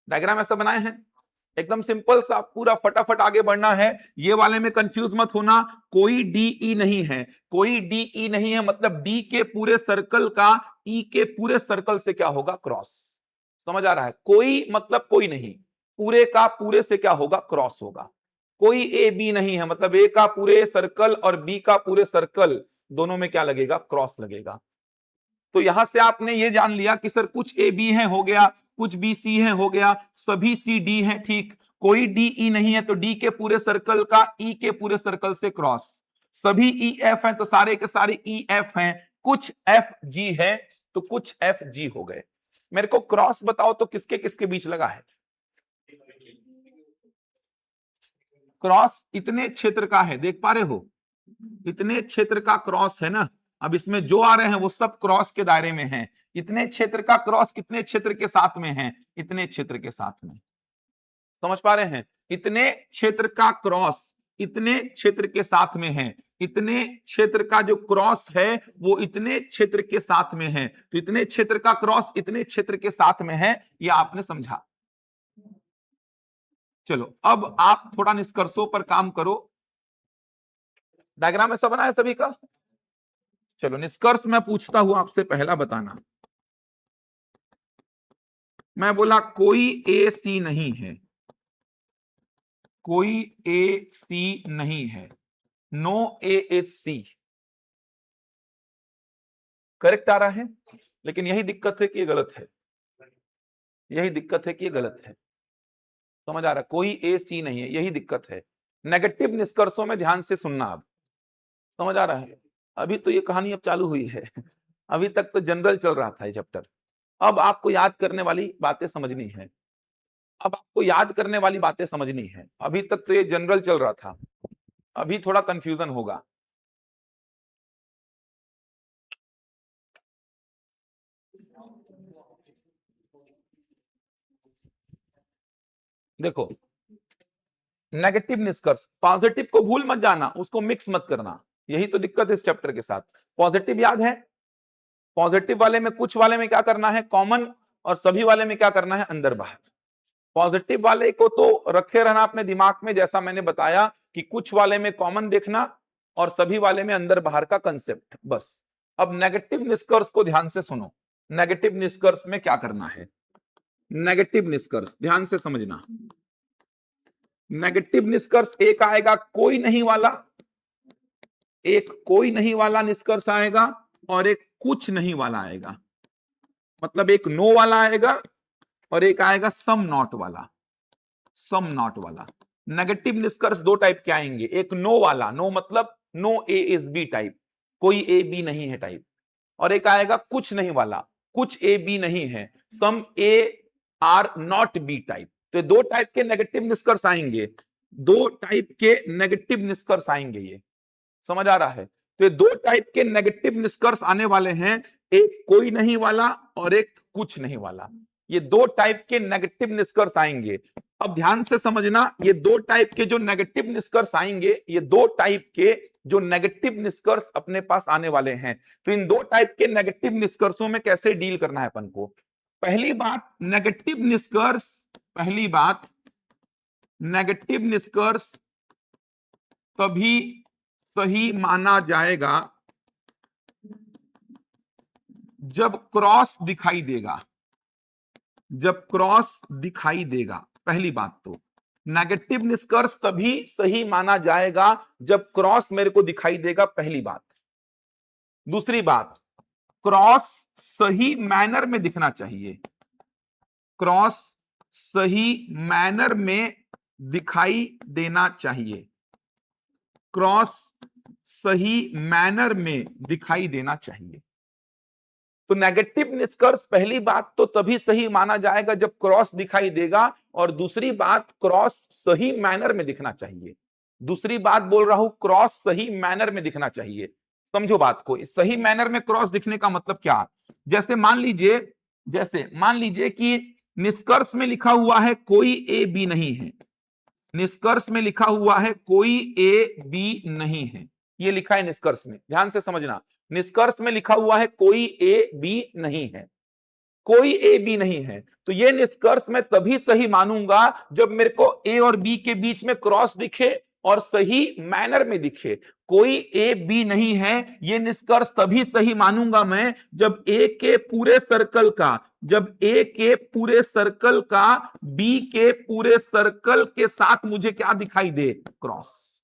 डायग्राम ऐसा बनाए हैं, एकदम सिंपल सा, पूरा फटाफट आगे बढ़ना है। ये वाले में कंफ्यूज मत होना, कोई डीई नहीं है, कोई डीई नहीं है, मतलब डी के पूरे सर्कल का ई के पूरे सर्कल से क्या होगा? क्रॉस। समझ आ रहा है? कोई मतलब कोई नहीं, पूरे का पूरे से क्या होगा? क्रॉस होगा। कोई ए बी नहीं है, मतलब ए का पूरे सर्कल और बी का पूरे सर्कल दोनों में क्या लगेगा? क्रॉस लगेगा। तो यहां से आपने ये जान लिया कि सर कुछ ए बी है, हो गया, कुछ बी सी है, हो गया, सभी सी डी है, ठीक, कोई डी ई नहीं है, तो डी के पूरे सर्कल का ई के पूरे सर्कल से क्रॉस, सभी ई एफ है तो सारे के सारे ई एफ हैं, कुछ एफ जी है तो कुछ एफ जी हो गए। मेरे को क्रॉस बताओ तो किसके किसके बीच लगा है? क्रॉस इतने क्षेत्र का है, देख पा रहे हो? इतने क्षेत्र का क्रॉस है ना। अब इसमें जो आ रहे हैं वो सब क्रॉस के दायरे में हैं। इतने क्षेत्र का क्रॉस कितने क्षेत्र के साथ में है? इतने क्षेत्र के साथ में। समझ पा रहे हैं? इतने क्षेत्र का क्रॉस इतने क्षेत्र के साथ में है, इतने क्षेत्र का जो क्रॉस है वो इतने क्षेत्र के साथ में है, तो इतने क्षेत्र का क्रॉस इतने क्षेत्र के साथ में है, ये आपने समझा। चलो अब आप थोड़ा निष्कर्षों पर काम करो। डायग्राम ऐसा बना है सभी का? चलो निष्कर्ष मैं पूछता हूं आपसे, पहला बताना। मैं बोला कोई ए सी नहीं है, कोई ए सी नहीं है, no A is C. Correct आ रहा है, लेकिन यही दिक्कत है कि ये गलत है, यही दिक्कत है कि ये गलत है। समझ आ रहा है? कोई ए सी नहीं है, यही दिक्कत है। नेगेटिव निष्कर्षों में ध्यान से सुनना। अब समझ आ रहा है? अभी तो ये कहानी अब चालू हुई है अभी तक तो जनरल चल रहा था ये चैप्टर। अब आपको याद करने वाली बातें समझनी है, अब आपको याद करने वाली बातें समझनी है। अभी तक तो ये जनरल चल रहा था, अभी थोड़ा कंफ्यूजन होगा। देखो, नेगेटिव निष्कर्ष, पॉजिटिव को भूल मत जाना, उसको मिक्स मत करना, यही तो दिक्कत है इस चैप्टर के साथ। पॉजिटिव याद है? पॉजिटिव वाले में कुछ वाले में क्या करना है? कॉमन, और सभी वाले में क्या करना है? अंदर बाहर। पॉजिटिव वाले को तो रखे रहना अपने दिमाग में, जैसा मैंने बताया कि कुछ वाले में कॉमन देखना और सभी वाले में अंदर बाहर का कंसेप्ट, बस। अब नेगेटिव निष्कर्ष को ध्यान से सुनो। नेगेटिव निष्कर्ष में क्या करना है? नेगेटिव निष्कर्ष ध्यान से समझना। नेगेटिव निष्कर्ष एक आएगा कोई नहीं वाला, एक कोई नहीं वाला निष्कर्ष आएगा, और एक कुछ नहीं वाला आएगा। मतलब एक नो वाला आएगा और एक आएगा सम नॉट वाला, सम नॉट वाला। नेगेटिव निष्कर्ष दो टाइप के आएंगे, एक नो वाला, नो मतलब no A is B type, कोई ए बी नहीं है टाइप, और एक आएगा कुछ नहीं वाला, कुछ ए बी नहीं है, some A are not B type. तो दो टाइप के नेगेटिव निष्कर्ष आएंगे, दो टाइप के नेगेटिव निष्कर्ष आएंगे, ये समझ आ रहा है? तो ये दो टाइप के नेगेटिव निष्कर्ष आने वाले हैं, एक कोई नहीं वाला और एक कुछ नहीं वाला। ये दो टाइप के नेगेटिव निष्कर्ष आएंगे। अब ध्यान से समझना, ये दो टाइप के जो नेगेटिव निष्कर्ष आएंगे, ये दो टाइप के जो नेगेटिव निष्कर्ष अपने पास आने वाले हैं, तो इन दो टाइप के नेगेटिव निष्कर्षों में कैसे डील करना है अपन को। पहली बात, नेगेटिव निष्कर्ष, पहली बात, नेगेटिव निष्कर्ष तभी सही माना जाएगा जब क्रॉस दिखाई देगा, जब क्रॉस दिखाई देगा। पहली बात तो नेगेटिव निष्कर्ष तभी सही माना जाएगा जब क्रॉस मेरे को दिखाई देगा, पहली बात। दूसरी बात, क्रॉस सही मैनर में दिखना चाहिए, क्रॉस सही मैनर में दिखाई देना चाहिए, क्रॉस सही मैनर में दिखाई देना चाहिए। तो नेगेटिव निष्कर्ष पहली बात तो तभी सही माना जाएगा जब क्रॉस दिखाई देगा, और दूसरी बात, क्रॉस सही मैनर में दिखना चाहिए। दूसरी बात बोल रहा हूं, क्रॉस सही मैनर में दिखना चाहिए। समझो बात को, इस सही मैनर में क्रॉस दिखने का मतलब क्या? जैसे मान लीजिए कि निष्कर्ष में लिखा हुआ है कोई ए बी नहीं है, निष्कर्ष में लिखा हुआ है कोई ए बी नहीं है, ये लिखा है निष्कर्ष में, ध्यान से समझना। निष्कर्ष में लिखा हुआ है कोई ए बी नहीं है, कोई ए बी नहीं है, तो ये निष्कर्ष मैं तभी सही मानूंगा जब मेरे को ए और बी के बीच में क्रॉस दिखे और सही मैनर में दिखे। कोई ए बी नहीं है, ये निष्कर्ष तभी सही मानूंगा मैं जब ए के पूरे सर्कल का, जब ए के पूरे सर्कल का बी के पूरे सर्कल के साथ मुझे क्या दिखाई दे, क्रॉस।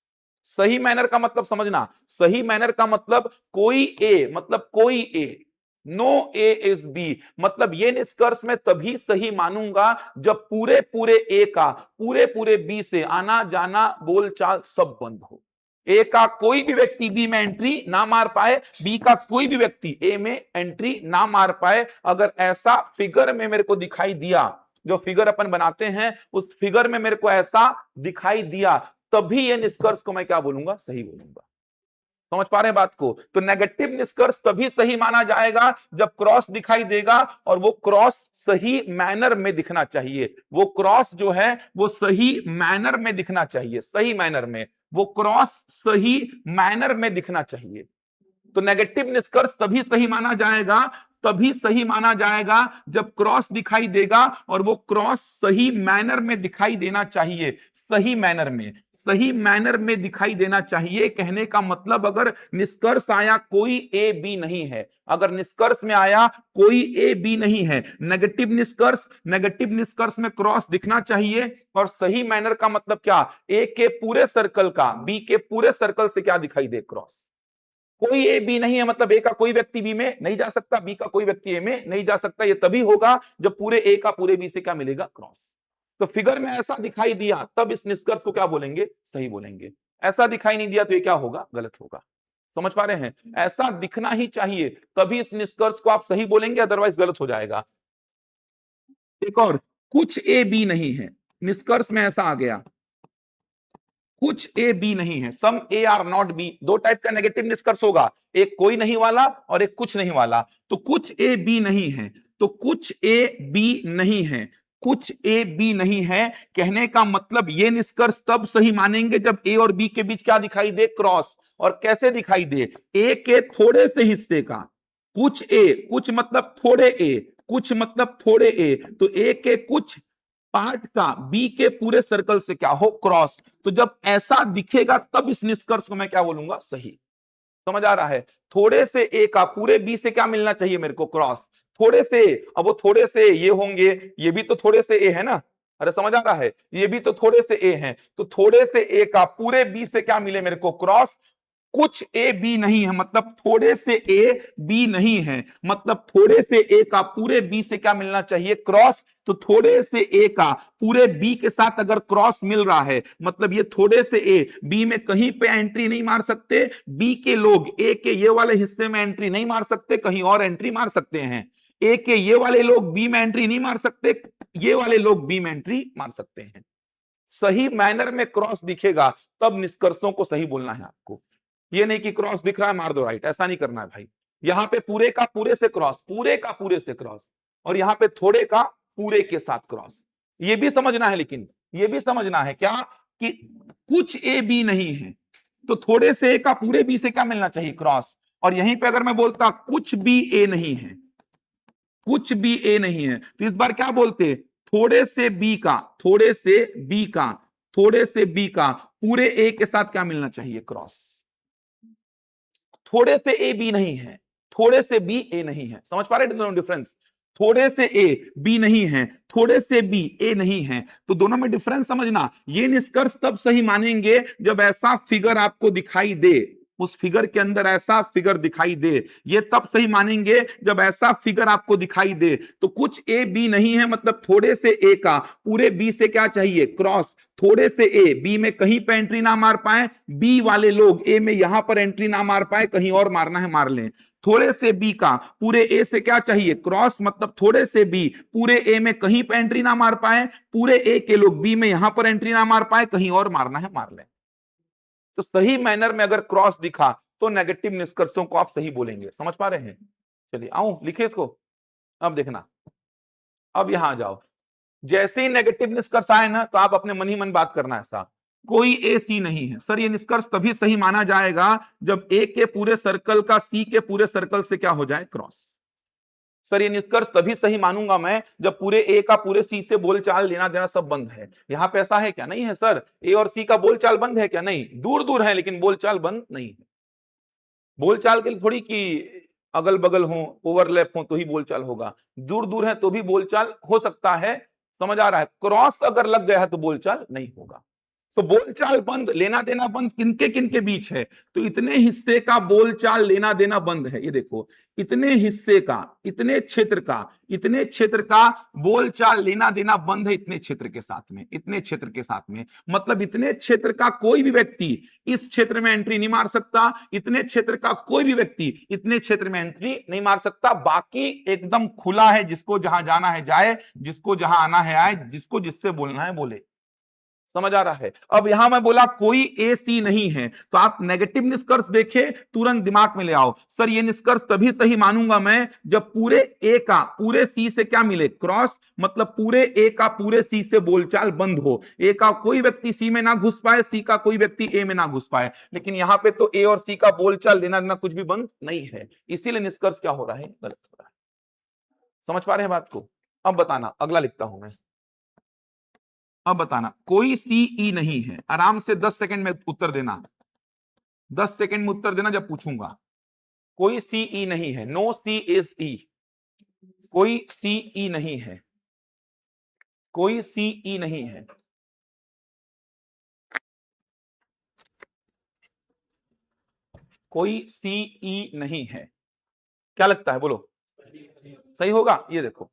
सही मैनर का मतलब समझना, सही मैनर का मतलब कोई ए, मतलब कोई ए, नो ए इज बी, मतलब ये निष्कर्ष मैं तभी सही मानूंगा जब पूरे पूरे ए का पूरे पूरे बी से आना जाना बोलचाल सब बंद हो। ए का कोई भी व्यक्ति बी में एंट्री ना मार पाए, बी का कोई भी व्यक्ति ए में एंट्री ना मार पाए। अगर ऐसा फिगर में मेरे को दिखाई दिया, जो फिगर अपन बनाते हैं उस फिगर में मेरे को ऐसा दिखाई दिया, तभी ये निष्कर्ष को मैं क्या बोलूंगा, सही बोलूंगा। समझ पा रहे हैं बात को? तो नेगेटिव निष्कर्ष तभी सही माना जाएगा जब क्रॉस दिखाई देगा और वो क्रॉस सही मैनर में दिखना चाहिए। वो क्रॉस जो है वो सही मैनर में दिखना चाहिए, सही मैनर में, वो क्रॉस सही मैनर में दिखना चाहिए। तो नेगेटिव निष्कर्ष तभी सही माना जाएगा, तभी सही माना जाएगा जब क्रॉस दिखाई देगा और वो क्रॉस सही मैनर में दिखाई देना चाहिए, सही मैनर में, सही मैनर में दिखाई देना चाहिए। कहने का मतलब अगर निष्कर्ष आया कोई ए बी नहीं है, अगर निष्कर्ष में आया कोई ए बी नहीं है, नेगेटिव निष्कर्ष, नेगेटिव निष्कर्ष में क्रॉस दिखना चाहिए और सही मैनर का मतलब क्या, ए के पूरे सर्कल का बी के पूरे सर्कल से क्या दिखाई दे, क्रॉस। कोई ए बी नहीं है मतलब ए का कोई व्यक्ति बी में नहीं जा सकता, बी का कोई व्यक्ति ए में नहीं जा सकता। ये तभी होगा जब पूरे ए का पूरे बी से क्या मिलेगा, क्रॉस। तो फिगर में ऐसा दिखाई दिया तब इस निष्कर्ष को क्या बोलेंगे, सही बोलेंगे। ऐसा दिखाई नहीं दिया तो ये क्या होगा, गलत होगा। समझ पा रहे हैं? ऐसा दिखना ही चाहिए तभी इस निष्कर्ष को आप सही बोलेंगे, अदरवाइज गलत हो जाएगा। एक और, कुछ ए बी नहीं है, निष्कर्ष में ऐसा आ गया कुछ ए बी नहीं है, some A are not B. दो टाइप का नेगेटिव निष्कर्ष होगा, एक कोई नहीं वाला और एक कुछ नहीं वाला। तो कुछ ए बी नहीं है, तो कुछ ए बी नहीं है, कुछ ए बी नहीं है, कहने का मतलब ये निष्कर्ष तब सही मानेंगे जब ए और बी के बीच क्या दिखाई दे, क्रॉस। और कैसे दिखाई दे, ए के थोड़े से हिस्से का, कुछ ए, कुछ मतलब थोड़े ए, कुछ मतलब थोड़े ए, तो ए के कुछ पार्ट का बी के पूरे सर्कल से क्या हो, क्रॉस। तो जब ऐसा दिखेगा तब इस निष्कर्ष को मैं क्या बोलूंगा, सही। समझ आ रहा है? थोड़े से ए का पूरे बी से क्या मिलना चाहिए मेरे को, क्रॉस। थोड़े से, अब वो थोड़े से ये होंगे, ये भी तो थोड़े से ए है ना, अरे समझ आ रहा है, ये भी तो थोड़े से ए हैं, तो थोड़े से ए का पूरे बी से क्या मिले मेरे को, क्रॉस। कुछ ए बी नहीं है मतलब थोड़े से ए बी नहीं है, मतलब थोड़े से ए का पूरे बी से क्या मिलना चाहिए, क्रॉस। तो थोड़े से ए का पूरे बी के साथ अगर क्रॉस मिल रहा है मतलब ये थोड़े से ए बी में कहीं पे एंट्री नहीं मार सकते, बी के लोग ए के ये वाले हिस्से में एंट्री नहीं मार सकते, कहीं और एंट्री मार सकते हैं। ए के ये वाले लोग बी में एंट्री नहीं मार सकते, ये वाले लोग बी में एंट्री मार सकते हैं। सही मैनर में क्रॉस दिखेगा तब निष्कर्षों को सही बोलना है आपको। ये नहीं कि क्रॉस दिख रहा है मार दो राइट, ऐसा नहीं करना है भाई। यहां पे पूरे का पूरे से क्रॉस, पूरे का पूरे से क्रॉस, और यहां पे थोड़े का पूरे के साथ क्रॉस। ये भी समझना है, लेकिन ये भी समझना है क्या कि कुछ ए बी नहीं है तो थोड़े से ए का पूरे बी से क्या मिलना चाहिए, क्रॉस। और यहीं पे अगर मैं बोलता कुछ भी ए नहीं है, कुछ भी ए नहीं है, तो इस बार क्या बोलते, थोड़े से बी का, थोड़े से बी का, थोड़े से बी का पूरे ए के साथ क्या मिलना चाहिए, क्रॉस। थोड़े से ए बी नहीं है, थोड़े से बी ए नहीं है। समझ पा रहे दोनों डिफरेंस? थोड़े से ए बी नहीं है, थोड़े से बी ए नहीं है, तो दोनों में डिफरेंस समझना। ये निष्कर्ष तब सही मानेंगे जब ऐसा फिगर आपको दिखाई दे, उस फिगर के अंदर ऐसा फिगर दिखाई दे। ये तब सही मानेंगे जब ऐसा फिगर आपको दिखाई दे। तो कुछ ए बी नहीं है मतलब थोड़े से ए का पूरे बी से क्या चाहिए, क्रॉस। थोड़े से ए बी में कहीं पे एंट्री ना मार पाए, बी वाले लोग ए में यहां पर एंट्री ना मार पाए, कहीं और मारना है मार लें। थोड़े से बी का पूरे ए से क्या चाहिए, क्रॉस, मतलब थोड़े से बी पूरे ए में कहीं पे एंट्री ना मार पाए, पूरे ए के लोग बी में यहां पर एंट्री ना मार पाए, कहीं और मारना है मार लें। तो सही मैनर में अगर क्रॉस दिखा तो नेगेटिव निष्कर्षों को आप सही बोलेंगे। समझ पा रहे हैं? चलिए आऊं लिखिए इसको, अब देखना, अब यहां जाओ। जैसे ही नेगेटिव निष्कर्ष आए ना तो आप अपने मन ही मन बात करना, ऐसा कोई ए सी नहीं है। सर ये निष्कर्ष तभी सही माना जाएगा जब ए के पूरे सर्कल का सी के पूरे सर्कल से क्या हो जाए, क्रॉस। सर ये निष्कर्ष तभी सही मानूंगा मैं जब पूरे ए का पूरे सी से बोलचाल लेना देना सब बंद है। यहां पे ऐसा है क्या? नहीं है सर। ए और सी का बोलचाल बंद है क्या? नहीं, दूर दूर है लेकिन बोलचाल बंद नहीं है। बोलचाल के लिए थोड़ी कि अगल बगल हो, ओवरलैप हो तो ही बोलचाल होगा, दूर दूर है तो भी बोलचाल हो सकता है। समझ आ रहा है? क्रॉस अगर लग गया है तो बोलचाल नहीं होगा। तो बोलचाल बंद, लेना देना बंद किनके किनके बीच है? तो इतने हिस्से का बोलचाल लेना देना बंद है। ये देखो, इतने हिस्से का, इतने क्षेत्र का, इतने क्षेत्र का बोलचाल लेना देना बंद है इतने क्षेत्र के साथ में, इतने क्षेत्र के साथ में। मतलब इतने क्षेत्र का कोई भी व्यक्ति इस क्षेत्र में एंट्री नहीं मार सकता, इतने क्षेत्र का कोई भी व्यक्ति इतने क्षेत्र में एंट्री नहीं मार सकता। बाकी एकदम खुला है, जिसको जहां जाना है जाए, जिसको जहां आना है आए, जिसको जिससे बोलना है बोले। समझ आ रहा है? अब यहां मैं बोला कोई ए सी नहीं है, तो आप नेगेटिव निष्कर्ष देखे तुरंत दिमाग में ले आओ। सर ये निष्कर्ष तभी सही मानूंगा मैं जब पूरे ए का पूरे सी से क्या मिले? क्रॉस। मतलब पूरे ए का पूरे सी से बोलचाल बंद हो, ए का कोई व्यक्ति सी में ना घुस पाए, सी का कोई व्यक्ति ए में ना घुस पाए। लेकिन यहां पे तो ए और सी का बोलचाल लेना देना कुछ भी बंद नहीं है, इसीलिए निष्कर्ष क्या हो रहा है? गलत हो रहा है। समझ पा रहे हैं बात को? अब बताना, अगला लिखता हूं मैं। अब बताना, कोई सीई नहीं है। आराम से 10 सेकंड में उत्तर देना, 10 सेकंड में उत्तर देना जब पूछूंगा। कोई सीई नहीं है, नो सी इज ई। कोई सीई नहीं है, कोई सीई नहीं है। कोई सीई नहीं है। क्या लगता है? बोलो। सही होगा? ये देखो,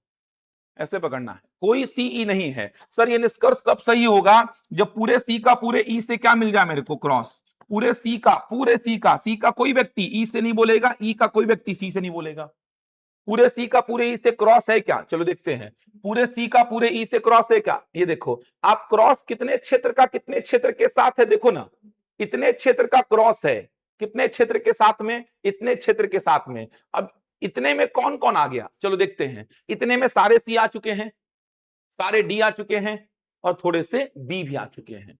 ऐसे पकड़ना है। कोई सीई नहीं है। सर ये निष्कर्ष तब सही होगा जब पूरे सी का पूरे ई से क्या मिल जाए मेरे को? क्रॉस। पूरे सी का पूरे सी का कोई व्यक्ति ई से नहीं बोलेगा, ई का कोई व्यक्ति सी से नहीं बोलेगा। पूरे सी का पूरे ई से क्रॉस है क्या? चलो देखते हैं। पूरे सी का पूरे ई से क्रॉस है क्या? ये देखो, आप क्रॉस कितने क्षेत्र का कितने क्षेत्र के साथ है? देखो ना, इतने क्षेत्र का क्रॉस है, कितने क्षेत्र के साथ में? इतने क्षेत्र के साथ में। अब इतने में कौन कौन आ गया? चलो देखते हैं। इतने में सारे सी आ चुके हैं, सारे डी आ चुके हैं, और थोड़े से बी भी आ चुके हैं।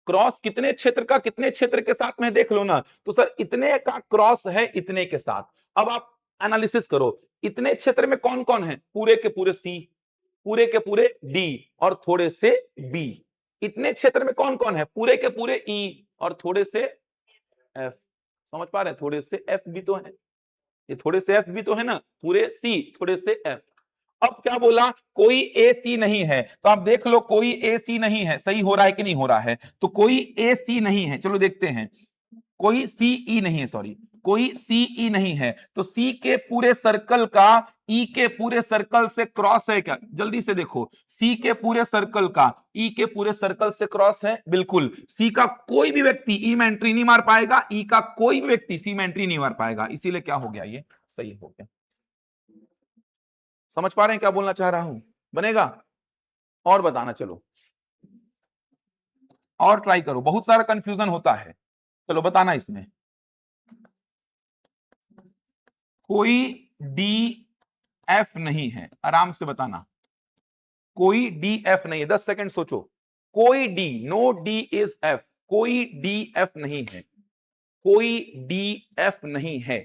क्रॉस कितने क्षेत्र का कितने क्षेत्र के साथ में? देख लो ना। तो सर इतने का क्रॉस है इतने के साथ। अब आप एनालिसिस करो, इतने क्षेत्र में कौन कौन है? पूरे के पूरे सी, पूरे के पूरे डी, और थोड़े से बी। इतने क्षेत्र में कौन कौन है? पूरे के पूरे ई और थोड़े से एफ। समझ पा रहे हैं? थोड़े से एफ भी तो है, ये थोड़े से एफ भी तो है ना। पूरे सी थोड़े से एफ। अब क्या बोला? कोई ए सी नहीं है। तो आप देख लो, कोई ए सी नहीं है। सही हो रहा है कि नहीं हो रहा है? तो कोई ए सी नहीं है। चलो देखते हैं। कोई सीई नहीं है, सॉरी, कोई सीई नहीं है। तो सी के पूरे सर्कल का ई के पूरे सर्कल से क्रॉस है क्या? जल्दी से देखो, सी के पूरे सर्कल का ई के पूरे सर्कल से क्रॉस है। बिल्कुल। सी का कोई भी व्यक्ति ई में एंट्री नहीं मार पाएगा, ई का कोई भी व्यक्ति सी में एंट्री नहीं मार पाएगा। इसीलिए क्या हो गया? ये सही हो गया। समझ पा रहे हैं क्या बोलना चाह रहा हूं? बनेगा? और बताना। चलो और ट्राई करो, बहुत सारा कंफ्यूजन होता है। चलो बताना इसमें। कोई डी एफ नहीं है। आराम से बताना, कोई डी एफ नहीं है। 10 सेकंड सोचो। कोई D, no D is F. कोई डी एफ नहीं है, कोई डी एफ नहीं है,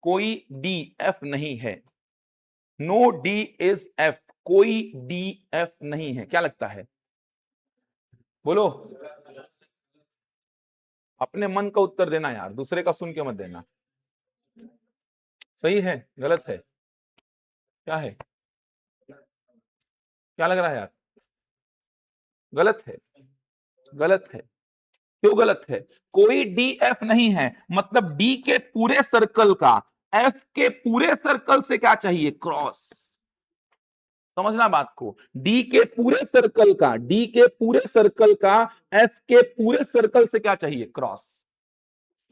कोई डी एफ नहीं है। नो डी इज एफ, कोई डी एफ नहीं है। क्या लगता है? बोलो। अपने मन का उत्तर देना यार, दूसरे का सुन के मत देना। सही है गलत है? क्या है? क्या लग रहा है यार? गलत है? गलत है। क्यों गलत है? कोई डी एफ नहीं है, मतलब डी के पूरे सर्कल का एफ के पूरे सर्कल से क्या चाहिए? क्रॉस। समझना बात को। डी के पूरे सर्कल का, डी के पूरे सर्कल का एफ के पूरे सर्कल से क्या चाहिए? क्रॉस।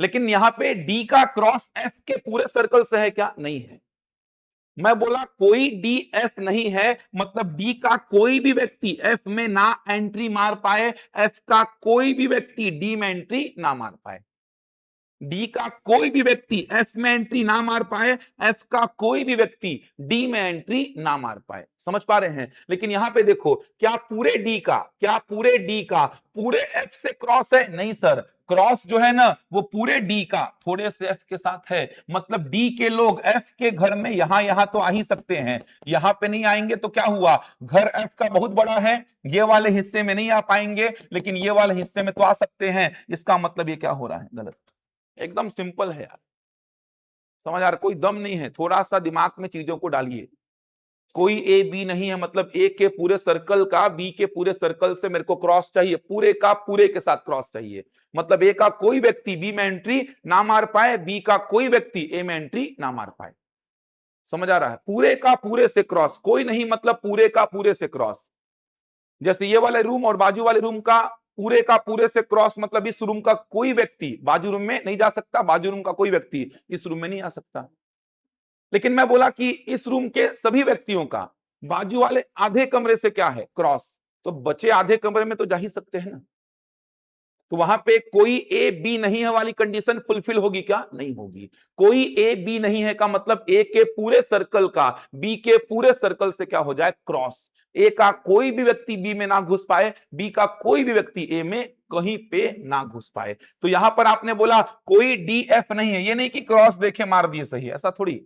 लेकिन यहां पे डी का क्रॉस एफ के पूरे सर्कल से है क्या? नहीं है। मैं बोला कोई डी एफ नहीं है, मतलब डी का कोई भी व्यक्ति एफ में ना एंट्री मार पाए, एफ का कोई भी व्यक्ति डी में एंट्री ना मार पाए। डी का कोई भी व्यक्ति एफ में एंट्री ना मार पाए, एफ का कोई भी व्यक्ति डी में एंट्री ना मार पाए। समझ पा रहे हैं? लेकिन यहां पे देखो, क्या पूरे डी का पूरे एफ से क्रॉस है? नहीं सर, क्रॉस जो है ना वो पूरे डी का थोड़े से एफ के साथ है। मतलब डी के लोग एफ के घर में यहां तो आ ही सकते हैं, यहां पे नहीं आएंगे तो क्या हुआ, घर एफ का बहुत बड़ा है, ये वाले हिस्से में नहीं आ पाएंगे, लेकिन ये वाले हिस्से में तो आ सकते हैं। इसका मतलब ये क्या हो रहा है, गलत। एकदम सिंपल है यार, समझ आ रहा, कोई दम नहीं है, थोड़ा सा दिमाग में चीजों को डालिए। कोई ए बी नहीं है, मतलब ए के पूरे सर्कल का बी के पूरे सर्कल से मेरे को क्रॉस चाहिए, पूरे का पूरे के साथ क्रॉस चाहिए। मतलब ए का कोई व्यक्ति बी में एंट्री ना मार पाए, बी का कोई व्यक्ति ए में एंट्री ना मार पाए। समझ आ रहा है? पूरे का पूरे से क्रॉस, कोई नहीं मतलब पूरे का पूरे से क्रॉस। जैसे ये वाले रूम और बाजू वाले रूम का पूरे से क्रॉस, मतलब इस रूम का कोई व्यक्ति बाजू रूम में नहीं जा सकता, बाजू रूम का कोई व्यक्ति इस रूम में नहीं आ सकता। लेकिन मैं बोला कि इस रूम के सभी व्यक्तियों का बाजू वाले आधे कमरे से क्या है, क्रॉस, तो बचे आधे कमरे में तो जा ही सकते हैं ना। तो वहां पे कोई ए बी नहीं है वाली कंडीशन फुलफिल होगी क्या? नहीं होगी। कोई ए बी नहीं है का मतलब ए के पूरे सर्कल का बी के पूरे सर्कल से क्या हो जाए, क्रॉस। ए का कोई भी व्यक्ति बी में ना घुस पाए, बी का कोई भी व्यक्ति ए में कहीं पे ना घुस पाए। तो यहां पर आपने बोला कोई डी एफ नहीं है, ये नहीं कि क्रॉस देखे मार दिए सही, ऐसा थोड़ी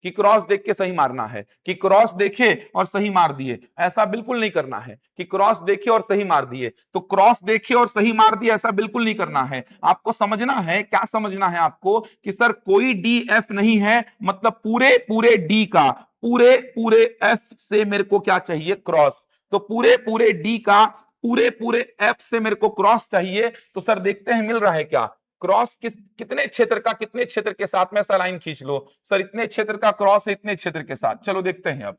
कि क्रॉस देख के सही मारना है, कि क्रॉस देखे और सही मार दिए, ऐसा बिल्कुल नहीं करना है कि क्रॉस देखे और सही मार दिए। तो क्रॉस देखे और सही मार दिए ऐसा बिल्कुल नहीं करना है। आपको समझना है, क्या समझना है आपको, कि सर कोई डी एफ नहीं है, मतलब पूरे पूरे डी का पूरे पूरे एफ से मेरे को क्या चाहिए, क्रॉस। तो पूरे पूरे डी का पूरे पूरे एफ से मेरे को क्रॉस चाहिए। तो सर देखते हैं मिल रहा है क्या, क्रॉस कितने क्षेत्र का कितने क्षेत्र के साथ में, ऐसा लाइन खींच लो सर, इतने क्षेत्र का क्रॉस है इतने क्षेत्र के साथ। चलो देखते हैं अब,